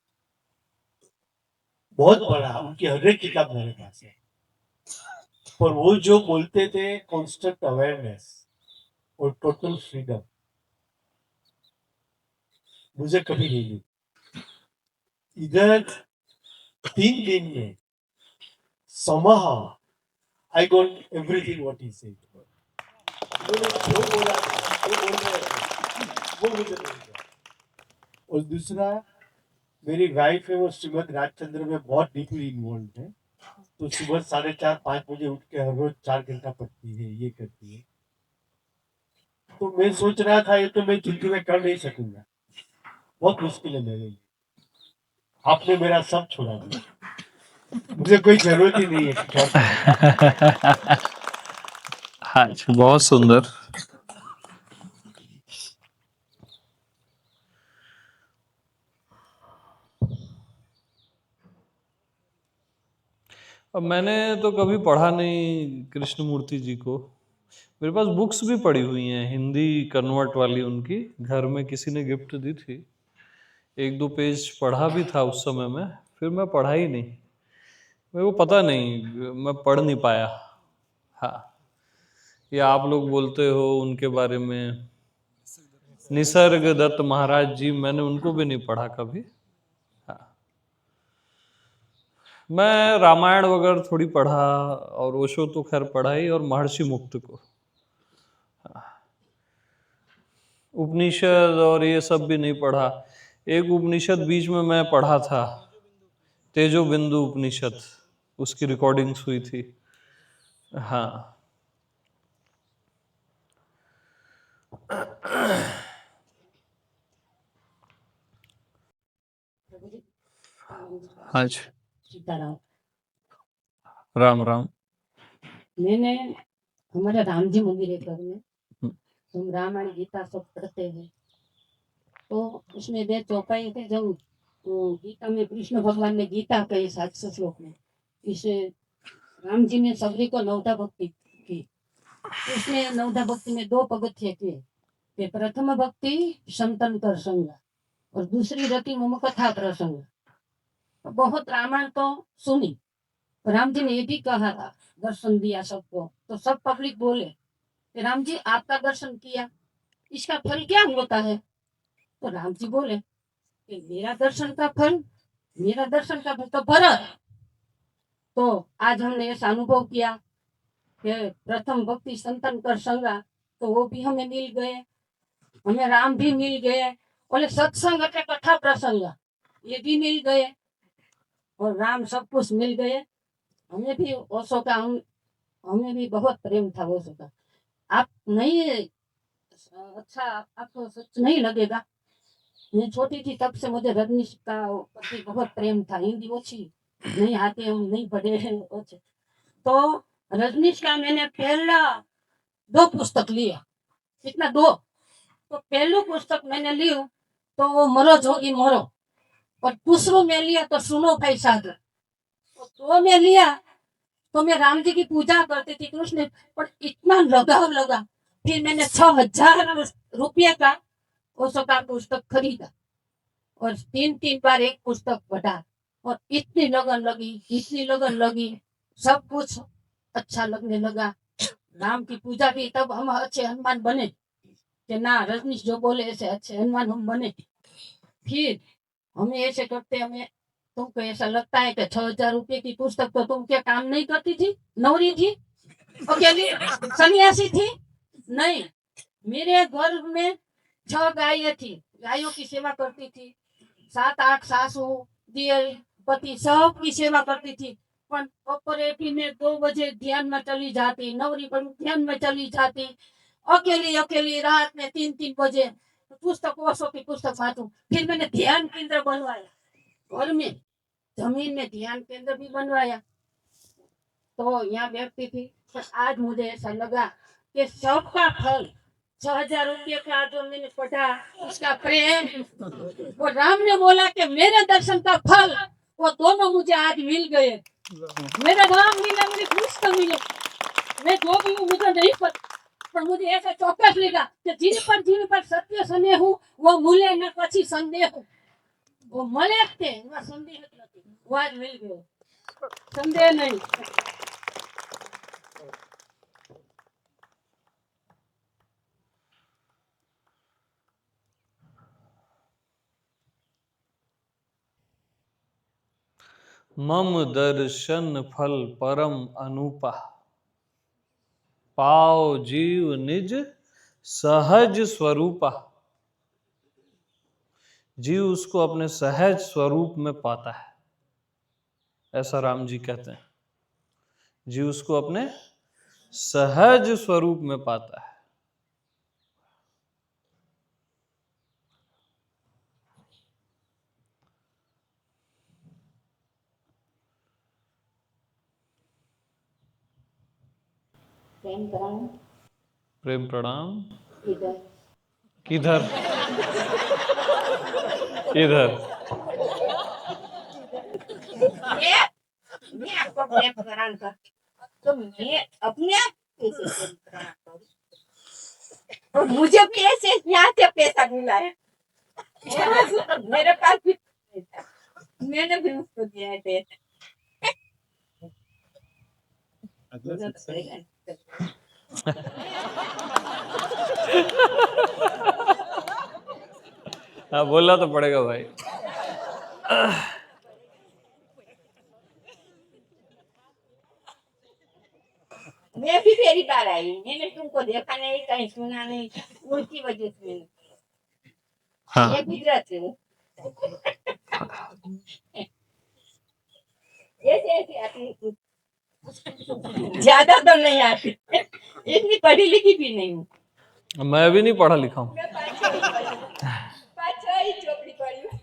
S3: बहुत पढ़ा, उनकी हर एक किताब मेरे पास है। पर वो जो बोलते थे कॉन्स्टेंट अवेयरनेस और टोटल फ्रीडम, मुझे कभी नहीं मिली। इधर 3 दिन में somehow I got everything what he said. उन्होंने जो बोला था, वो बोल रहे थे, वो मुझे मिल गया। और दूसरा, मेरी वाइफ है, वो श्रीमद राजचंद्र में बहुत डीपली इन्वॉल्व है। तो सुबह 4:30-5 बजे उठ के हर रोज 4 घंटा पढ़ती है, ये करती है। तो मैं सोच रहा था ये तो मैं जिंदगी में कर नहीं सकूंगा, बहुत मुश्किल है मेरे लिए। आपने मेरा सब छोड़ा दिया, मुझे कोई जरूरत ही नहीं है कुछ और करने की।
S1: हाँ जी, बहुत सुंदर। अब मैंने तो कभी पढ़ा नहीं कृष्णमूर्ति जी को। मेरे पास बुक्स भी पड़ी हुई हैं हिंदी कन्वर्ट वाली, उनकी घर में किसी ने गिफ्ट दी थी। 1-2 पेज पढ़ा भी था उस समय में, फिर मैं पढ़ा ही नहीं। मेरे को पता नहीं, मैं पढ़ नहीं पाया। हाँ, ये आप लोग बोलते हो उनके बारे में, निसर्ग दत्त महाराज जी, मैंने उनको भी नहीं पढ़ा कभी। हाँ, मैं रामायण वगैरह थोड़ी पढ़ा, और ओशो तो खैर पढ़ा ही, और महर्षि मुक्त को। उपनिषद और ये सब भी नहीं पढ़ा। एक उपनिषद बीच में मैं पढ़ा था, तेजो बिंदु उपनिषद, उसकी रिकॉर्डिंग्स हुई थी। हाँ,
S4: प्रभु जी,
S1: हाँ जी,
S4: सीताराम।
S1: राम राम।
S4: मैंने, हमारा राम जी मंदिर है घर में,
S1: हम्म,
S4: हम रामायण गीता सब पढ़ते हैं। तो उसमें 2 चौपाई थे, जब गीता में कृष्ण भगवान ने गीता कही 700 श्लोक में, इसे राम जी ने सबरी को नवधा भक्ति की। उसने नवधा भक्ति में 2 पगथिया किए कि प्रथम भक्ति संतन कर संग, और दूसरी रति मम कथा प्रसंग। तो बहुत रामायण तो सुनी, राम जी ने ये भी कहा था, दर्शन दिया सबको, तो सब पब्लिक बोले कि राम जी आपका दर्शन किया, इसका फल क्या होता है?
S9: तो राम जी बोले कि मेरा दर्शन का फल तो भरत। तो आज हमने ऐसा अनुभव किया कि प्रथम भक्ति संतन कर संगा, तो वो भी हमें मिल गए, हमें राम भी मिल गए, बोले सत्संग अटे कथा प्रसंग ये भी मिल गए, और राम सब कुछ मिल गए। हमें भी ओशो का हमें भी बहुत प्रेम था ओशो का। आप नहीं, अच्छा आपको सच नहीं लगेगा, मैं छोटी थी तब से मुझे रजनीश का प्रति बहुत प्रेम था। हिंदी ओछी नहीं आती, हम नहीं पढ़े हैं ओछे। तो रजनीश का मैंने पहला 2 पुस्तक लिया, कितना 2, तो पहलू पुस्तक मैंने लियो तो वो मरो जोगी मरो, और दूसरों में लिया तो सुनो भाई सागर, तो मैं लिया तो मैं राम जी की पूजा करती थी कृष्ण, पर इतना लगाव लगा, फिर मैंने 6000 रुपये का ओशो का पुस्तक खरीदा और 3 बार एक पुस्तक पढ़ा, और इतनी लगन लगी, सब कुछ अच्छा लगने लगा। राम की पूजा भी तब हम अच्छे हनुमान बने कि ना, रजनीश जो बोले ऐसे अच्छे हनुमान हम बने। फिर हमें ऐसे करते, हमें तुमको ऐसा लगता है कि 6000 रुपये की पुस्तक तो तुम क्या काम नहीं करती थी, नौरी थी, अकेली सन्यासी थी? नहीं, मेरे घर में 6 गायें थी, गायों की सेवा करती थी, 7-8 सासू दियर पति सब की सेवा करती थी। पर बपोरे भी मैं 2 बजे ध्यान में चली जाती, नवरी पर ध्यान में चली जाती, अकेली अकेली रात में 3-3 बजे पुस्तक ओशो की पुस्तक वाँचूं। फिर मैंने ध्यान केंद्र बनवाया घर में, जमीन में ध्यान केंद्र भी बनवाया, तो यहाँ बैठती थी। पर आज मुझे ऐसा लगा कि सबका फल 6000 रुपये का जो मैंने पढ़ा उसका प्रेम, वो राम ने बोला कि मेरे दर्शन का फल, वो दोनों मुझे आज मिल गए। मेरा राम मिला, मेरे कृष्ण मिले, मैं जो भी हूँ मुझे नहीं पता, पर मुझे ऐसा चौकस लगा कि जिन पर सत्य सने हूँ वो मूल्य न पछी संदेह, वो मले थे वहाँ संदेह नहीं, वो आज मिल गए, संदेह नहीं।
S1: मम दर्शन फल परम अनुपा, पाओ जीव निज सहज स्वरूपा। जीव उसको अपने सहज स्वरूप में पाता है, ऐसा राम जी कहते हैं। जीव उसको अपने सहज स्वरूप में पाता है।
S9: प्रेम प्रणाम।
S1: प्रेम प्रणाम।
S9: इधर
S1: किधर किधर?
S9: मैं आपको प्रेम प्रणाम करती हूँ, तो मैं अपने आप कैसे प्रेम प्रणाम करूँ? और मुझे भी ऐसे यहाँ से पैसा मिला है, मेरे पास भी पैसा, मैंने भी उसको दिया है पैसा।
S1: हाँ, बोलना तो पड़ेगा भाई।
S9: मैं भी पहली बार आई, मैंने तुमको देखा नहीं, कहीं सुना नहीं, उनकी वजह से मैंने,
S1: हाँ।
S9: मैं गुजरात से हूँ। ऐसे ऐसे आती, ज्यादा तो नहीं आती, इतनी पढ़ी लिखी भी नहीं हूँ।
S1: मैं भी नहीं पढ़ा लिखा हूँ।
S9: मैं 5-6 ही चोपड़ी पढ़ी हूँ।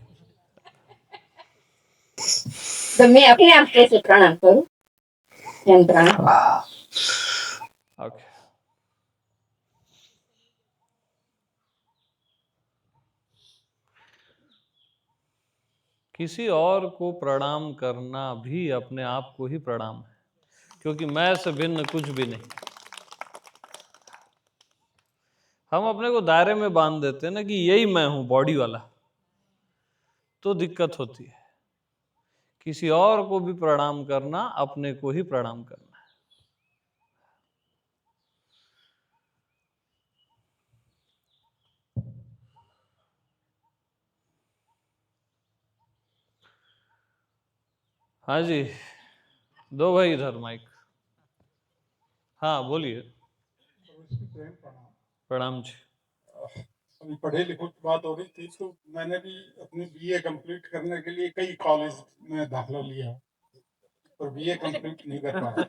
S9: तो मैं अपने आप कैसे प्रणाम करूँ? प्रणाम।
S1: ओके। किसी और को प्रणाम करना भी अपने आप को ही प्रणाम है, क्योंकि मैं से भिन्न कुछ भी नहीं। हम अपने को दायरे में बांध देते हैं ना कि यही मैं हूं, बॉडी वाला, तो दिक्कत होती है। किसी और को भी प्रणाम करना अपने को ही प्रणाम करना है। हाँ जी, दो भाई इधर माइक। हाँ बोलिए। प्रणाम जी।
S10: अभी पढ़े लिखों की बात हो रही थी, तो मैंने भी अपनी बीए कंप्लीट करने के लिए कई कॉलेज में दाखिला लिया, पर बीए कंप्लीट नहीं कर पाया।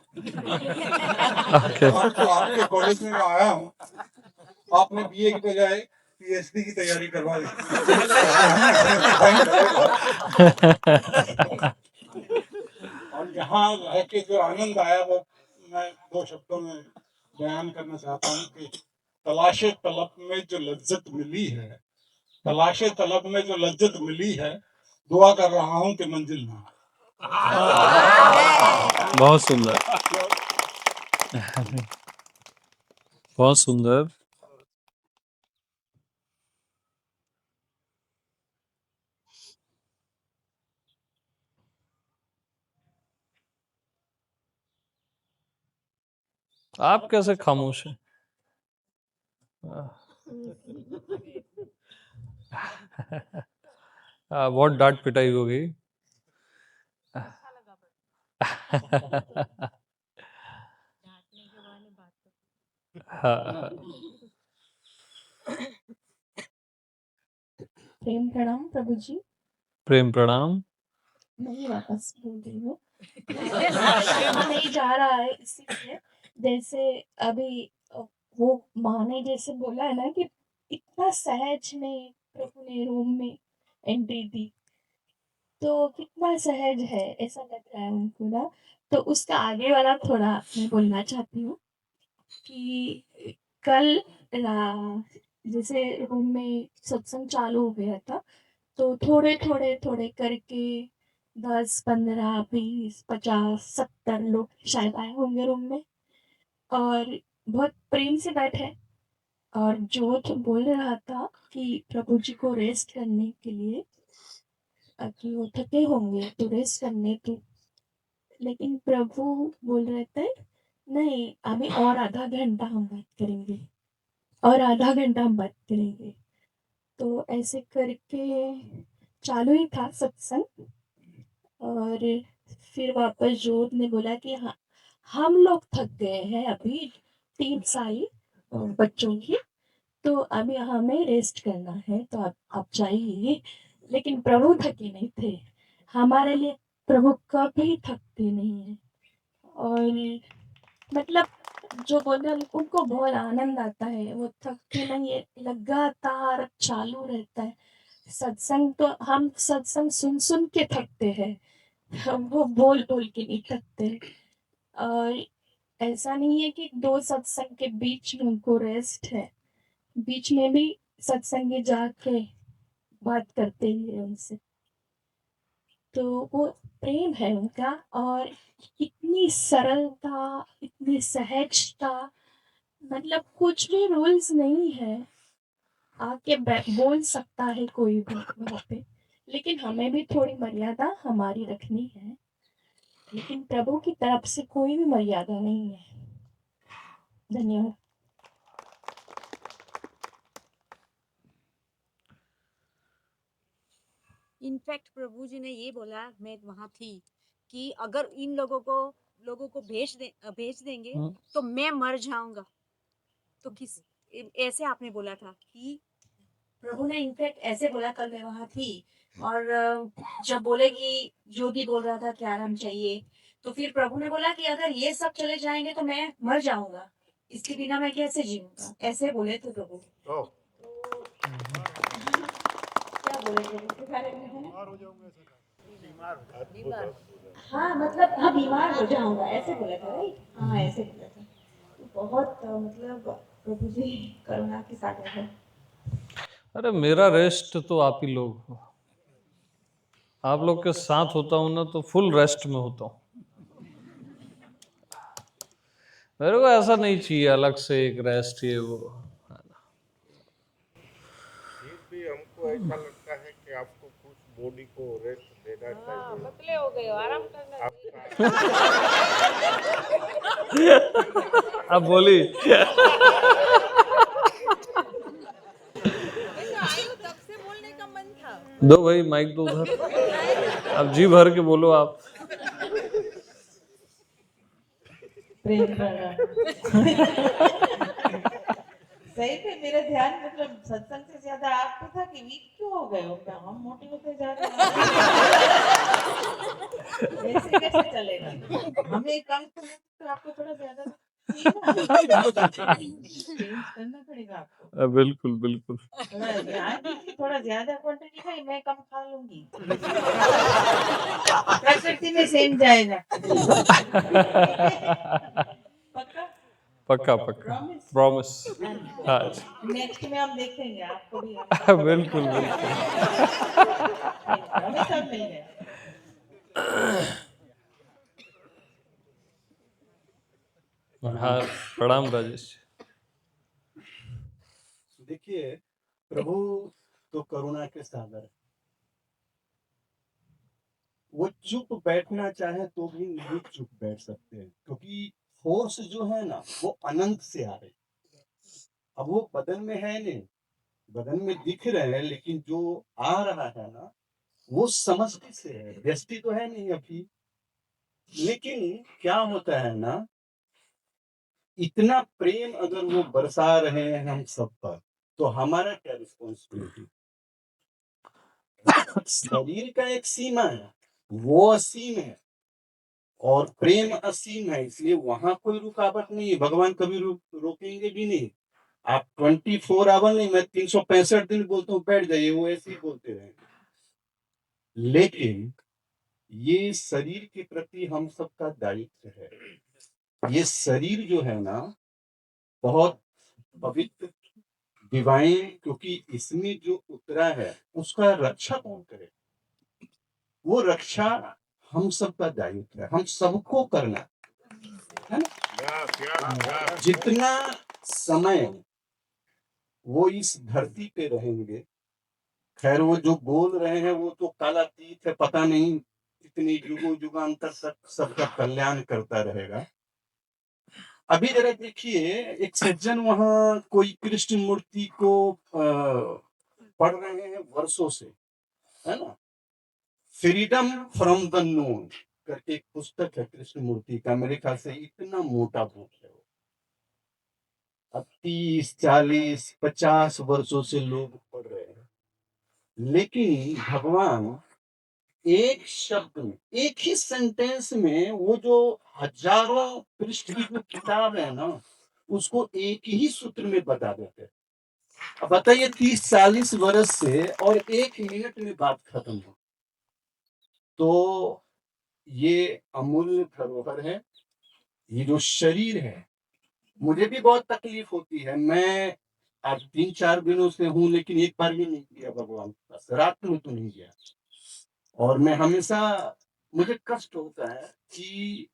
S10: आज तो आपके कॉलेज में आया हूँ, आपने बीए की बजाय पीएचडी की तैयारी करवा दी। और यहाँ रह के जो आनंद आया वो मैं दो शब्दों में बयान करना चाहता हूँ कि तलाशे तलब में जो लज्जत मिली है, तलाशे तलब में जो लज्जत मिली है, दुआ कर रहा हूँ कि मंजिल ना आए।
S1: बहुत सुंदर, बहुत सुंदर। आप कैसे खामोश हैं? बहुत डांट पिटाई हो गई। हाँ,
S9: प्रेम प्रणाम प्रभु जी।
S1: प्रेम प्रणाम।
S9: नहीं वापस बोल रही हूँ। नहीं जा रहा है इसीलिए। जैसे अभी वो माँ ने जैसे बोला है ना कि इतना सहज में प्रभु ने रूम में एंट्री दी, तो कितना सहज है ऐसा लग रहा है उनको ना। तो उसका आगे वाला थोड़ा मैं बोलना चाहती हूँ कि कल जैसे रूम में सत्संग चालू हो गया था, तो थोड़े थोड़े थोड़े करके 10, 15, 20, 50, 70 लोग शायद आए होंगे रूम में, और बहुत प्रेम से बैठे। और जो तो बोल रहा था कि प्रभु जी को रेस्ट करने के लिए, कि वो थके होंगे तो रेस्ट करने तो, लेकिन प्रभु बोल रहे थे नहीं, अभी और आधा घंटा हम बात करेंगे, और आधा घंटा हम बात करेंगे। तो ऐसे करके चालू ही था सत्संग, और फिर वापस जोत ने बोला कि हाँ, हम लोग थक गए हैं अभी, टीम आई बच्चों की, तो अभी हमें रेस्ट करना है, तो आप जाइए। लेकिन प्रभु थके नहीं थे, हमारे लिए प्रभु कभी थकते नहीं है। और मतलब जो बोलते हैं उनको बहुत आनंद आता है, वो थकते नहीं है, लगातार चालू रहता है सत्संग। तो हम सत्संग सुन सुन के थकते हैं, हम वो बोल बोल के नहीं थकते। और ऐसा नहीं है कि दो सत्संग के बीच में उनको रेस्ट है, बीच में भी सत्संगी जाके बात करते हैं उनसे। तो वो प्रेम है उनका, और इतनी सरलता, इतनी सहजता, मतलब कुछ भी रूल्स नहीं है, आके बोल सकता है कोई भी वहाँ पे। लेकिन हमें भी थोड़ी मर्यादा हमारी रखनी है, लेकिन प्रभु की तरफ से कोई भी मर्यादा नहीं है। धन्यवाद।
S11: इनफैक्ट प्रभु जी ने ये बोला, मैं वहां थी, कि अगर इन लोगों को भेज देंगे तो मैं मर जाऊंगा। तो किस ऐसे आपने बोला था कि प्रभु ने इनफैक्ट ऐसे बोला, कल मैं वहां थी, और जब बोले कि जो भी बोल रहा था कि आराम चाहिए, तो फिर प्रभु ने बोला कि अगर ये सब चले जाएंगे तो मैं मर जाऊंगा, इसके बिना मैं कैसे जीऊंगा, ऐसे बोले थे प्रभु। क्या बोले प्रभु के बारे में है? बीमार। हाँ मतलब, हाँ बीमार हो जाऊंगा ऐसे बोला था, राइट? हाँ ऐसे बोला था। तो बहुत मतलब प्रभु जी करुणा के सागर है।
S1: अरे मेरा रेस्ट तो आप ही लोग हो। आप लोग के साथ होता हूं ना तो फुल रेस्ट में होता हूँ। मेरे को ऐसा नहीं चाहिए अलग से एक रेस्ट ये वो।
S12: फिर भी हमको ऐसा लगता है कि आपको कुछ बॉडी को रेस्ट देना चाहिए। पतले हो गए हो, आराम करना
S1: अब बोली।
S11: तब से बोलने का मन था।
S1: दो भाई माइक दो उधर, अब जी भर के बोलो आप।
S9: प्रेम प्रणाम। सही में मेरा ध्यान मतलब सत्संग से ज्यादा आप पे था कि वीक क्यों हो गए हो क्या? हम मोटे होते जा रहे हैं। ऐसे कैसे चलेगा? हमें कम तो आपको थोड़ा ज्यादा चेंज करना पड़ेगा आपको।
S1: बिल्कुल बिल्कुल।
S9: थोड़ा ध्यान दीजिए, थोड़ा ज्यादा क्वांटिटी का मैं कम खा लूंगी। प्रकृति में सेम जाएगा। पक्का?
S1: पक्का पक्का
S9: प्रॉमिस?
S1: प्रॉमिस। हाँ जी।
S9: नेक्स्ट में हम देखेंगे आपको भी
S1: बिल्कुल बिल्कुल।
S9: हमें सब मिल गया।
S1: हाँ प्रणाम राजेश।
S3: देखिए, प्रभु तो करुणा के सागर है। वो चुप बैठना चाहे तो भी नहीं चुप बैठ सकते हैं, क्योंकि फोर्स जो है ना वो अनंत से आ रही। अब वो बदन में है नहीं, बदन में दिख रहे हैं, लेकिन जो आ रहा है ना वो समष्टि से है, व्यष्टि तो है नहीं अभी। लेकिन क्या होता है ना, इतना प्रेम अगर वो बरसा रहे हैं हम सब पर, तो हमारा क्या रिस्पॉन्सिबिलिटी? शरीर का एक सीमा है, वो असीम है और प्रेम असीम है, इसलिए वहां कोई रुकावट नहीं है। भगवान कभी रोकेंगे भी नहीं। आप 24 आवर नहीं, मैं 365 दिन बोलता हूँ बैठ जाइए, वो ऐसे ही बोलते रहेंगे। लेकिन ये शरीर के प्रति हम सबका दायित्व है। ये शरीर जो है ना बहुत पवित्र डिवाइन, क्योंकि इसमें जो उतरा है उसका रक्षा कौन करे? वो रक्षा हम सबका दायित्व है, हम सबको करना है ना। जितना समय वो इस धरती पे रहेंगे, खैर वो जो बोल रहे हैं वो तो कालातीत है, पता नहीं कितने युगों युगांतर तक सबका कल्याण करता रहेगा। अभी जरा देखिए, एक सज्जन वहां कोई कृष्ण मूर्ति को पढ़ रहे हैं वर्षों से, है ना। फ्रीडम फ्रॉम द नोन करके एक पुस्तक है कृष्ण मूर्ति का, मेरे ख्याल से इतना मोटा बुक है वो। अब 30, 40, 50 वर्षों से लोग पढ़ रहे हैं, लेकिन भगवान एक शब्द में, एक ही सेंटेंस में, वो जो हजारों पृष्ठ की जो किताब है ना उसको एक ही सूत्र में बता देते हैं। अब बताइए, 30-40 वर्ष से और 1 मिनट में बात खत्म हो। तो ये अमूल्य धरोहर है, ये जो शरीर है। मुझे भी बहुत तकलीफ होती है, मैं आज 3-4 दिनों से हूँ, लेकिन एक बार भी नहीं किया भगवान के पास, रात में तो नहीं गया। और मैं हमेशा, मुझे कष्ट होता है कि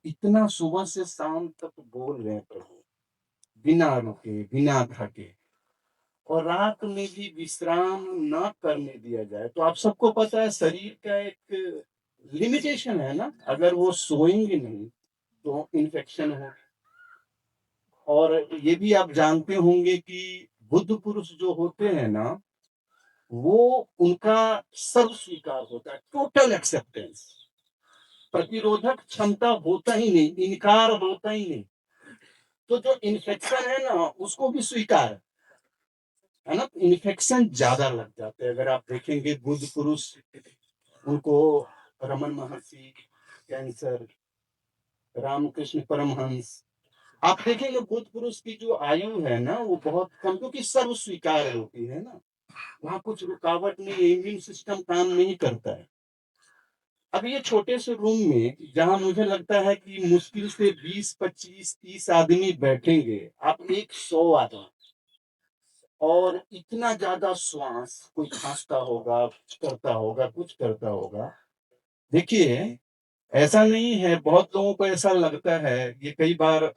S3: इतना सुबह से शाम तक बोल रहे हैं प्रभु, बिना रुके बिना थके, और रात में भी विश्राम न करने दिया जाए। तो आप सबको पता है शरीर का एक लिमिटेशन है ना, अगर वो सोएंगे नहीं तो इन्फेक्शन हो। और ये भी आप जानते होंगे कि बुद्ध पुरुष जो होते हैं ना, वो उनका सर्व स्वीकार होता है, टोटल एक्सेप्टेंस। प्रतिरोधक क्षमता होता ही नहीं, इनकार होता ही नहीं। तो जो इन्फेक्शन है ना उसको भी स्वीकार है ना, इन्फेक्शन ज्यादा लग जाते हैं। अगर आप देखेंगे बुद्ध पुरुष, उनको रमन महर्षि कैंसर, रामकृष्ण परमहंस, आप देखेंगे बुद्ध पुरुष की जो आयु है ना वो बहुत कम, क्योंकि सर्व स्वीकार होती है ना, वहां कुछ रुकावट नहीं, इम्यून सिस्टम काम नहीं करता है। अब ये छोटे से रूम में जहां मुझे लगता है कि मुश्किल से 20, 25, 30 आदमी बैठेंगे, आप 100 आदमी, और इतना ज्यादा श्वास, कोई खांसता होगा, कुछ करता होगा, कुछ करता होगा। देखिए, ऐसा नहीं है, बहुत लोगों को ऐसा लगता है, ये कई बार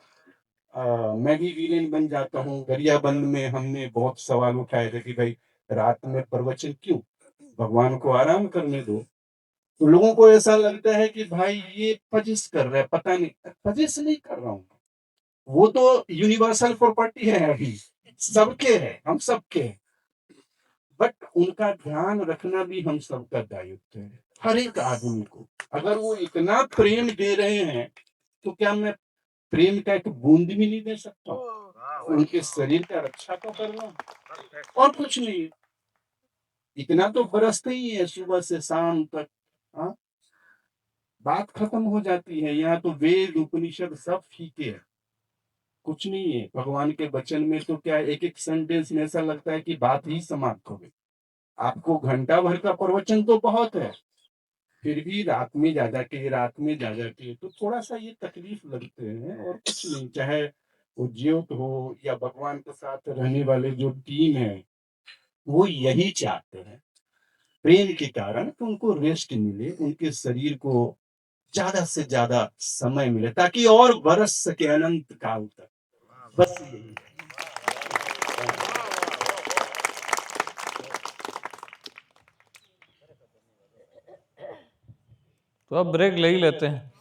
S3: मैं भी विलेन बन जाता हूँ। गरियाबंद में हमने बहुत सवाल उठाए थे कि भाई रात में प्रवचन क्यों, भगवान को आराम करने दो। तो लोगों को ऐसा लगता है कि भाई ये पजिश कर रहा है, पता नहीं। पजिश नहीं कर रहा हूँ, वो तो यूनिवर्सल प्रॉपर्टी है, अभी सबके है, हम सबके हैं। बट उनका ध्यान रखना भी हम सबका दायित्व है, हर एक आदमी को। अगर वो इतना प्रेम दे रहे हैं तो क्या मैं
S10: प्रेम का एक बूंद भी नहीं दे सकता, उनके शरीर का रक्षा तो करना और कुछ नहीं। इतना तो बरसते ही है सुबह से शाम तक। हाँ, बात खत्म हो जाती है। यहाँ तो वेद उपनिषद सब फीके है, कुछ नहीं है। भगवान के वचन में तो क्या एक एक सेंटेंस में ऐसा लगता है कि बात ही समाप्त हो गई। आपको घंटा भर का प्रवचन तो बहुत है, फिर भी रात में जा जाके तो थोड़ा सा ये तकलीफ लगते हैं और कुछ नहीं। चाहे वो ज्योत हो या भगवान के साथ रहने वाले जो टीम है, वो यही चाहते हैं प्रेम के कारण कि उनको रेस्ट मिले, उनके शरीर को ज्यादा से ज्यादा समय मिले ताकि और बरस सके अनंत काल तक। बस यही।
S1: तो अब ब्रेक ले ही लेते हैं।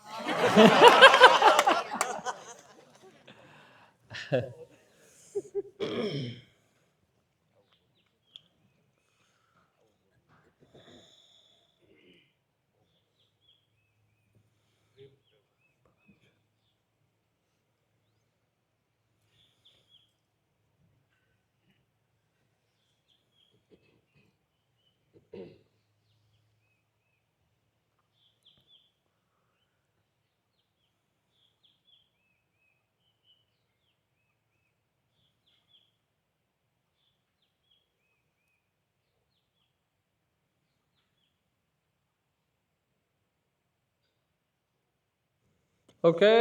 S1: ओके।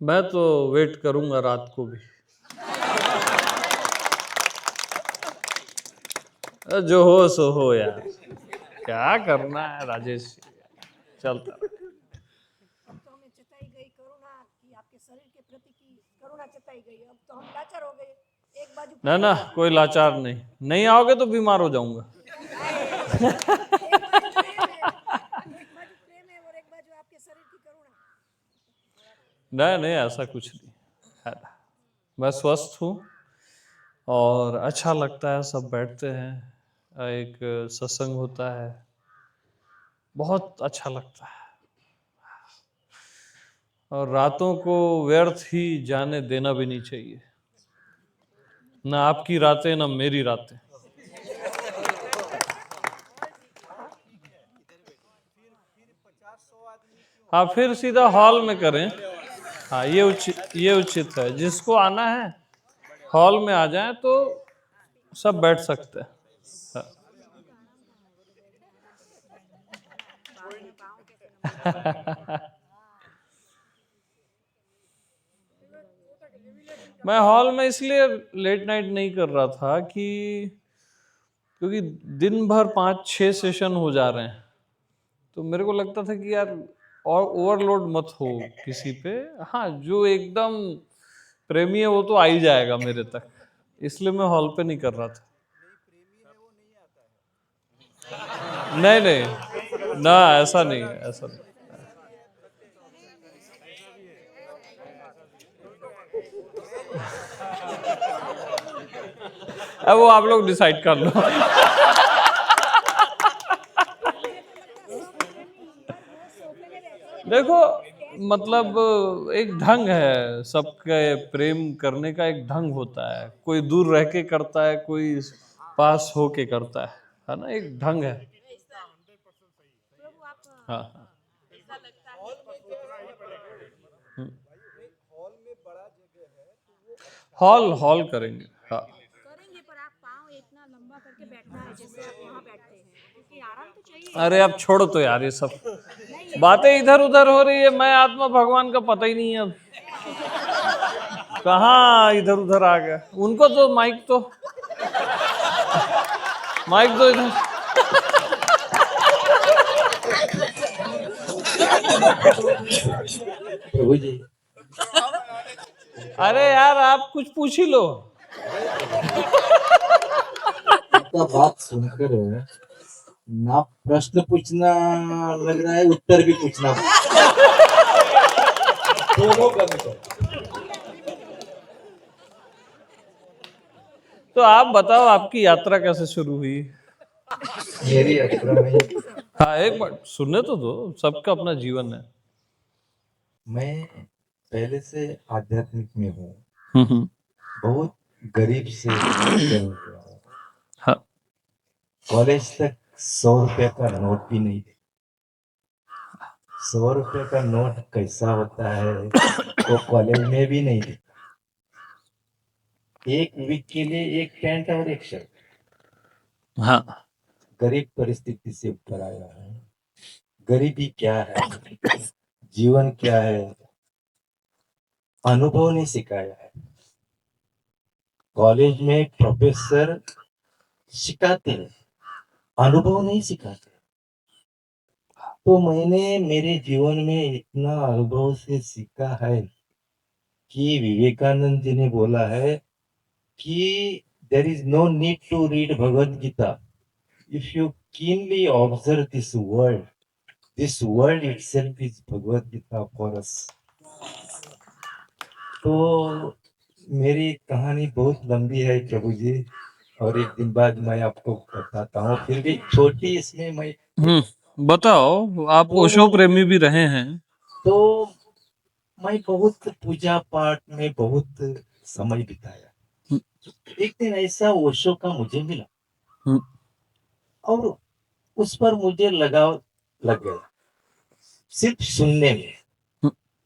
S1: मैं तो वेट करूंगा रात को भी। जो हो सो हो यार, क्या करना है राजेश, चलता रहे।
S9: अब तो हमें जताई गई करुणा की, आपके शरीर के प्रति की करुणा जताई गई, अब तो हम लाचार हो गए। एक बाजू
S1: ना ना, कोई लाचार नहीं, नहीं आओगे तो बीमार हो जाऊंगा। नहीं नहीं, ऐसा कुछ नहीं है, मैं स्वस्थ हूँ और अच्छा लगता है। सब बैठते हैं, एक सत्संग होता है, बहुत अच्छा लगता है। और रातों को व्यर्थ ही जाने देना भी नहीं चाहिए, ना आपकी रातें ना मेरी रातें। हाँ, फिर सीधा हॉल में करें। हाँ, ये उचित है। जिसको आना है हॉल में आ जाए तो सब बैठ सकते हैं। मैं हॉल में इसलिए लेट नाइट नहीं कर रहा था कि क्योंकि दिन भर 5-6 सेशन हो जा रहे हैं, तो मेरे को लगता था कि यार और ओवरलोड मत हो किसी पे। हाँ, जो एकदम प्रेमी है वो तो आ ही जाएगा मेरे तक, इसलिए मैं हॉल पे नहीं कर रहा था। नहीं नहीं ना, ऐसा नहीं, ऐसा नहीं। अब वो आप लोग डिसाइड कर लो। देखो, मतलब एक ढंग है, सबके प्रेम करने का एक ढंग होता है। कोई दूर रह के करता है, कोई पास हो के करता है ना, एक ढंग है। हाँ हाँ। हॉल करेंगे। हाँ
S11: करेंगे, पर आप पाँव इतना लंबा करके बैठना है जैसे आप यहाँ बैठते हैं, क्योंकि आराम तो चाहिए।
S1: अरे अब छोड़ो तो यार, ये सब बातें इधर उधर हो रही है। मैं आत्मा भगवान का पता ही नहीं है अब। कहाँ इधर उधर आ गया, उनको तो माइक तो इधर।
S5: प्रभु जी,
S1: अरे यार आप कुछ पूछ ही लो।
S5: आपका बात सुनकर ना प्रश्न पूछना लग रहा है, उत्तर भी पूछना दोनों करने को।
S1: तो आप बताओ आपकी यात्रा कैसे शुरू हुई?
S5: मेरी यात्रा में
S1: हाँ एक बार सुनने तो दो, सबका अपना जीवन है।
S5: मैं पहले से आध्यात्मिक में हूँ,
S1: बहुत
S5: गरीब से जन्म हुआ हूँ।
S1: हाँ।
S5: कॉलेज तक 100 रुपए का नोट भी नहीं थे। 100 रुपए का नोट कैसा होता है वो कॉलेज में भी नहीं थे। एक वीक के लिए एक पैंट और एक शर्ट।
S1: हाँ।
S5: गरीब परिस्थिति से ऊपर आया है। गरीबी क्या है, जीवन क्या है, अनुभव ने सिखाया है। कॉलेज में प्रोफेसर सिखाते हैं, अनुभव नहीं सिखाते। तो मैंने मेरे जीवन में इतना अनुभव से सीखा है कि विवेकानंद जी ने बोला है कि there is no need to read Bhagavad Gita if you keenly observe this world itself is Bhagavad Gita for us. तो मेरी कहानी बहुत लंबी है प्रभु जी, और एक दिन बाद मैं आपको बताता हूँ, फिर भी छोटी इसमें मैं
S1: बताओ, आप ओशो प्रेमी भी रहे हैं।
S5: तो मैं बहुत पूजा पाठ में बहुत समय बिताया। एक दिन ऐसा ओशो का मुझे मिला और उस पर मुझे लगाव लग गया, सिर्फ सुनने में।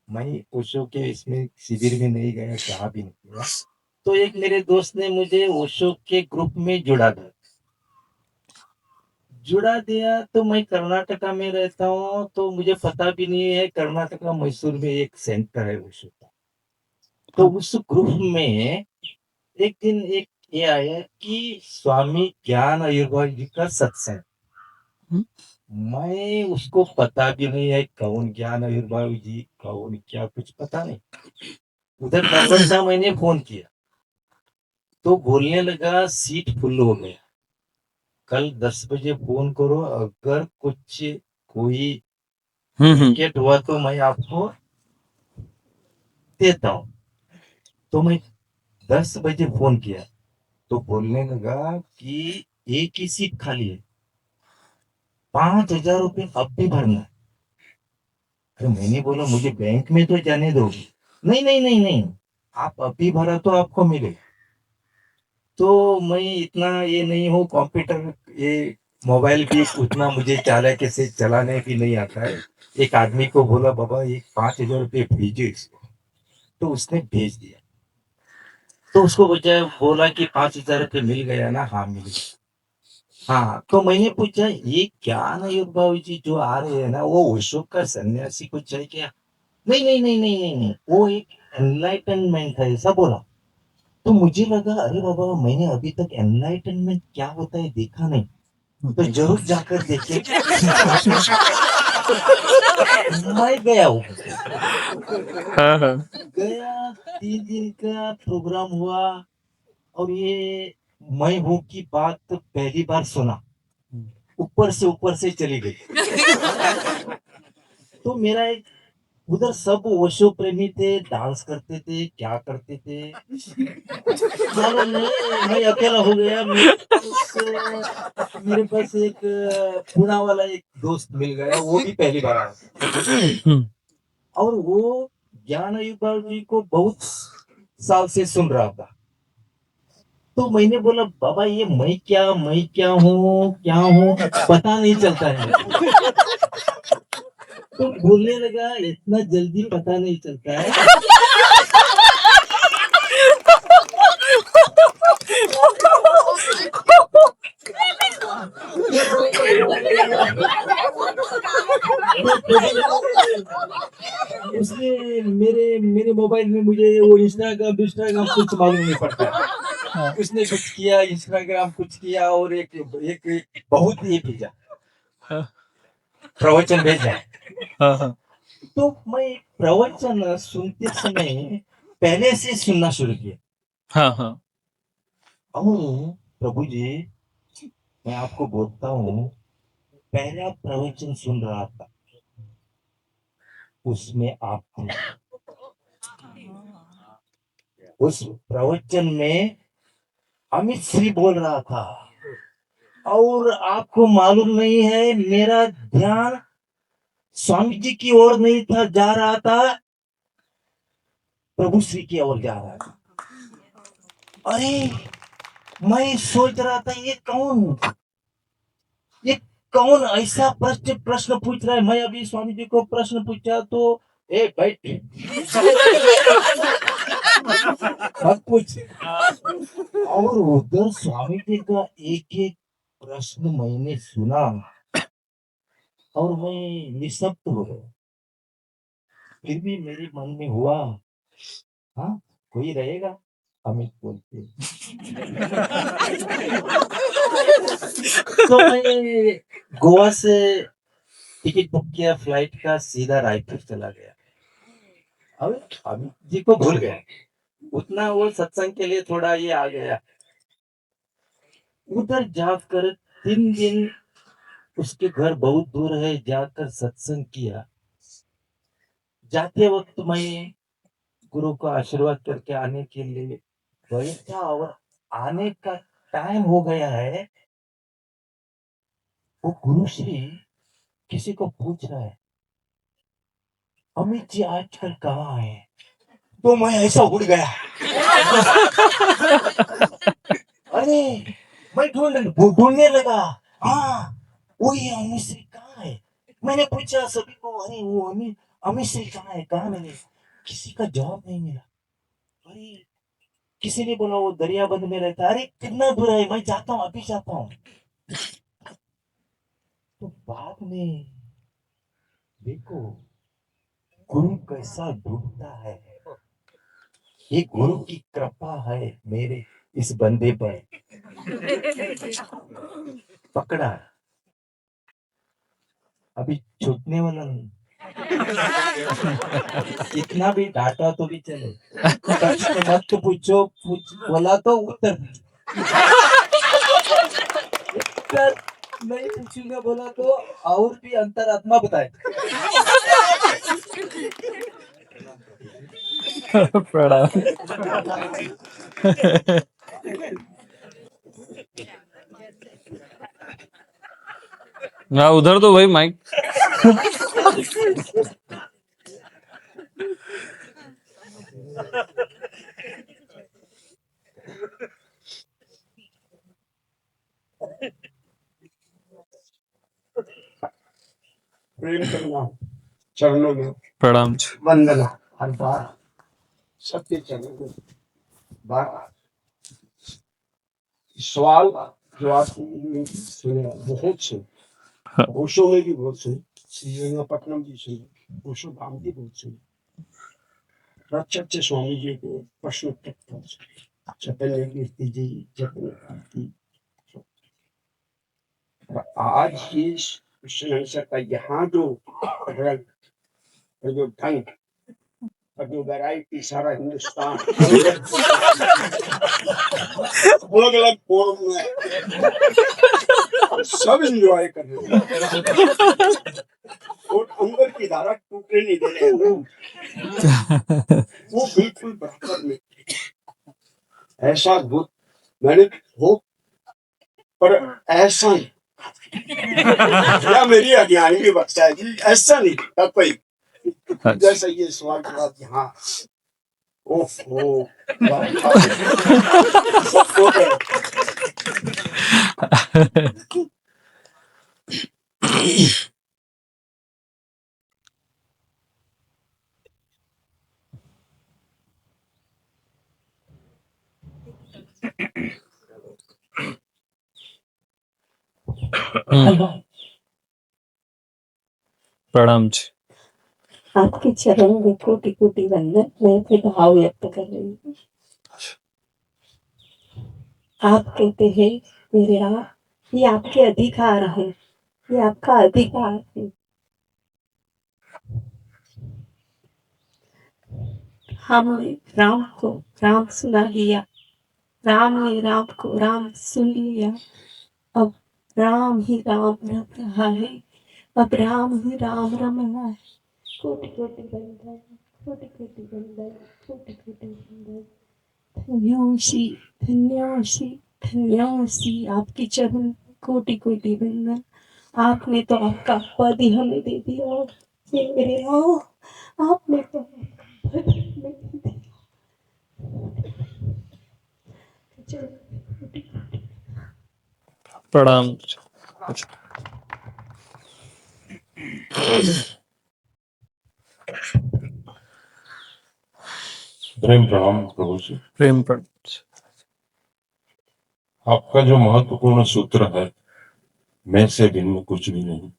S5: मैं ओशो के इसमें शिविर में नहीं गया, कहा भी नहीं गया। तो एक मेरे दोस्त ने मुझे ओशो के ग्रुप में जुड़ा दिया। तो मैं कर्नाटका में रहता हूँ, तो मुझे पता भी नहीं है कर्नाटका मैसूर में एक सेंटर है ओशो का। तो उस ग्रुप में एक दिन एक ये आया कि स्वामी ज्ञान आयुर्वेद जी का सत्संग। मैं उसको पता भी नहीं है कौन ज्ञान आयुर्वेद जी, कौन क्या, कुछ पता नहीं। उधर नंबर था, मैंने फोन किया तो बोलने लगा सीट फुल हो गया, कल 10 बजे फोन करो, अगर कुछ कोई टिकट हुआ तो मैं आपको देता हूँ। तो मैं 10 बजे फोन किया तो बोलने लगा कि एक ही सीट खाली है, 5,000 रुपये अब भी भरना है। अरे मैंने बोला मुझे बैंक में तो जाने दो। नहीं नहीं नहीं नहीं, आप अभी भरा तो आपको मिलेगा। तो मैं इतना ये नहीं हूँ कंप्यूटर, ये मोबाइल भी उतना मुझे चालाकी से चलाने भी नहीं आता है। एक आदमी को बोला बाबा ये 5,000 रुपये भेजो इसको, तो उसने भेज दिया। तो उसको बोला कि 5,000 रुपये मिल गया ना? हाँ मिल गया। हाँ, तो मैंने पूछा ये क्या ना बाबू जी जो आ रहे हैं ना, वो ओशो का सन्यासी कुछ है क्या? नहीं नहीं नहीं नहीं नहीं नहीं, वो एक एनलाइटनमेंट है, ऐसा बोला। तो मुझे लगा अरे बाबा मैंने अभी तक एनलाइटनमेंट क्या होता है देखा नहीं, तो जरूर जाकर देखे। मैं गया हूँ, गया 3 दिन का प्रोग्राम हुआ और ये मैं हूँ की बात पहली बार सुना, ऊपर से चली गई। तो मेरा एक उधर सब ओशो प्रेमी थे, डांस करते थे, क्या करते थे मालूम नहीं, मैं अकेला हो गया। मेरे पास एक पुणे वाला एक दोस्त मिल गया, वो भी पहली बार आया और वो ज्ञान आयुर्वेद जी को बहुत साल से सुन रहा था। तो मैंने बोला बाबा ये मैं क्या हूँ पता नहीं चलता है। तो बोलने लगा इतना जल्दी पता नहीं चलता है। उसने मेरे मेरे मोबाइल में मुझे वो इंस्टाग्राम इंस्टाग्राम कुछ मालूम नहीं पड़ता। उसने कुछ किया, इंस्टाग्राम कुछ किया, और एक एक बहुत ही भेजा, प्रवचन भेजा। तो मैं प्रवचन सुनते समय पहले से सुनना शुरू किया। और प्रभु जी, मैं आपको बोलता हूँ, पहला प्रवचन सुन रहा था, उसमें आप थे। उस प्रवचन में अमित श्री बोल रहा था, और आपको मालूम नहीं है, मेरा ध्यान स्वामी जी की ओर नहीं था जा रहा था, प्रभु श्री की ओर जा रहा था। अरे मैं सोच रहा था, ये कौन ऐसा प्रश्न पूछ रहा है। मैं अभी स्वामी जी को प्रश्न पूछा तो ए बैठ मत पूछ। और उधर स्वामी जी का एक एक प्रश्न मैंने सुना, और मैं निशब्द हो गया। फिर भी मेरे मन में हुआ, हाँ कोई रहेगा, अमित बोलते। तो मैं गोवा से टिकट बुक किया फ्लाइट का, सीधा रायपुर चला गया। अब अमित जी को भूल गया, उतना वो सत्संग के लिए थोड़ा ये आ गया। उधर जाकर 3 दिन, उसके घर बहुत दूर है, जाकर सत्संग किया। जाते वक्त मैं गुरु का आशीर्वाद करके आने के लिए बैठा, और आने का टाइम हो गया है। वो गुरु श्री किसी को पूछ रहा है, अमित जी आजकल कहाँ है? तो मैं ऐसा उड़ गया। अरे मैं ढूंढने लगा, हाँ वही अमित श्री कहाँ है? मैंने पूछा सभी को, अरे वो अमित श्री कहाँ है, कहाँ मिले? किसी का जवाब नहीं मिला। अरे किसी ने बोला वो दरियाबंद में रहता है। अरे कितना दूर है, मैं जाता हूँ, अभी जाता हूँ। तो बाद में देखो गुरु कैसा ढूंढता है। ये गुरु की कृपा है मेरे इस बंदे पर। पकड़ा, अभी छूटने वाला नहीं। कितना भी डांटा तो भी चले, प्रश्न मत पूछो, बोला तो उत्तर उत्तर नहीं पूछूंगा बोला तो और भी अंतरात्मा बताए।
S1: प्रणाम। हाँ उधर तो भाई माइक।
S10: प्रेम करना चरणों में
S1: प्रणाम।
S10: वंदना, हर बार सत्य चरणों में बार सवाल जो आपने सुने बहुत से, ओशो में भी बहुत से, श्रीरंगपट्टनम जी से, ओशो धाम भी बहुत से, रक्षक स्वामी जी को प्रश्न तक चैतन्य कीर्ति जी, चैतन्य कीर्ति। आज ही क्वेश्चन का यहाँ जो रंग, जो ढंग, जो वैरायटी, सारा हिंदुस्तान अलग अलग फॉर्म में सब एंजॉय कर रहे हैं, और अंदर की धारा टूटने नहीं दे रहे हैं। वो बिल्कुल बराबर में ऐसा अद्भुत मैंने हो, पर ऐसा नहीं या मेरी अज्ञानी की बच्चा है जी, ऐसा नहीं तब कोई जैसा ये सवाल के बाद यहाँ ओहो
S1: प्रणाम जी।
S6: आपके चरण में कोटि कोटि वंदन। मैं अपने भाव व्यक्त कर रही हूँ। आप कहते हैं मेरे राम, ये आपके अधिकार है, ये आपका अधिकार है। हमने राम को राम सुना लिया, राम ने राम को राम सुन लिया। अब राम ही राम रम रहा है, अब राम ही राम रम रहा है। कोटि कोटि वंदन, कोटि कोटि वंदन, कोटि कोटि वंदन। धन्योसी, धन्योसी, धन्योसी आपके चरण कोटि कोटि वंदन। आपने तो आपका पद ही हमें दे दिया। ये मेरे राम, आपने तो आपका पद हमें दे दिया। कोटि कोटि
S1: प्रणाम।
S13: प्रेम प्रणाम प्रभु जी।
S1: प्रेम प्रणाम।
S13: आपका जो महत्वपूर्ण सूत्र है, मैं से भिन्न कुछ भी नहीं,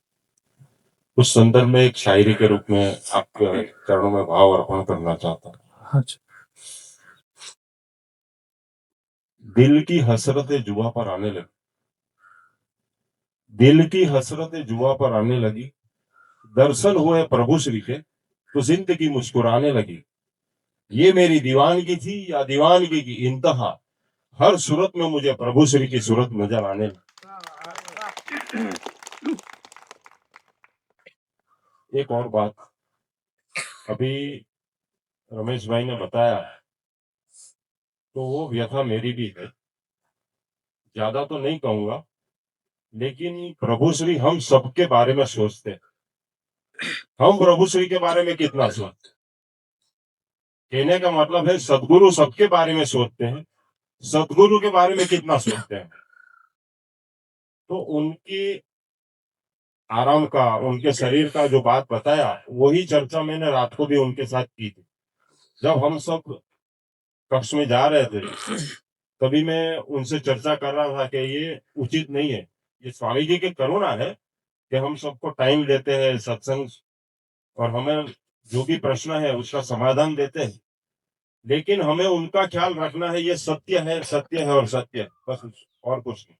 S13: उस संदर्भ में एक शायरी के रूप में आपके चरणों में भाव अर्पण करना चाहता हूँ।
S1: अच्छा।
S13: दिल की हसरतें जुआ पर आने लगी, दिल की हसरतें जुआ पर आने लगी, दर्शन हुए प्रभु श्री के तो जिंदगी मुस्कुराने लगी। ये मेरी दीवानगी थी या दीवानगी की इंतहा, हर सूरत में मुझे प्रभु श्री की सूरत नजर आने लगी। एक और बात, अभी रमेश भाई ने बताया तो वो व्यथा मेरी भी है। ज्यादा तो नहीं कहूंगा, लेकिन प्रभु श्री हम सबके बारे में सोचते हैं। हम प्रभु श्री के बारे में कितना सोचते हैं? कहने का मतलब है सदगुरु सबके बारे में सोचते हैं, सदगुरु के बारे में कितना सोचते हैं। तो उनकी आराम का, उनके शरीर का जो बात बताया, वही चर्चा मैंने रात को भी उनके साथ की थी। जब हम सब कक्ष में जा रहे थे, तभी मैं उनसे चर्चा कर रहा था कि ये उचित नहीं है, ये स्वामी जी की करुणा है कि हम सबको टाइम देते हैं सत्संग, और हमें जो भी प्रश्न है उसका समाधान देते हैं, लेकिन हमें उनका ख्याल रखना है। ये सत्य है, सत्य है और सत्य है, बस और कुछ नहीं।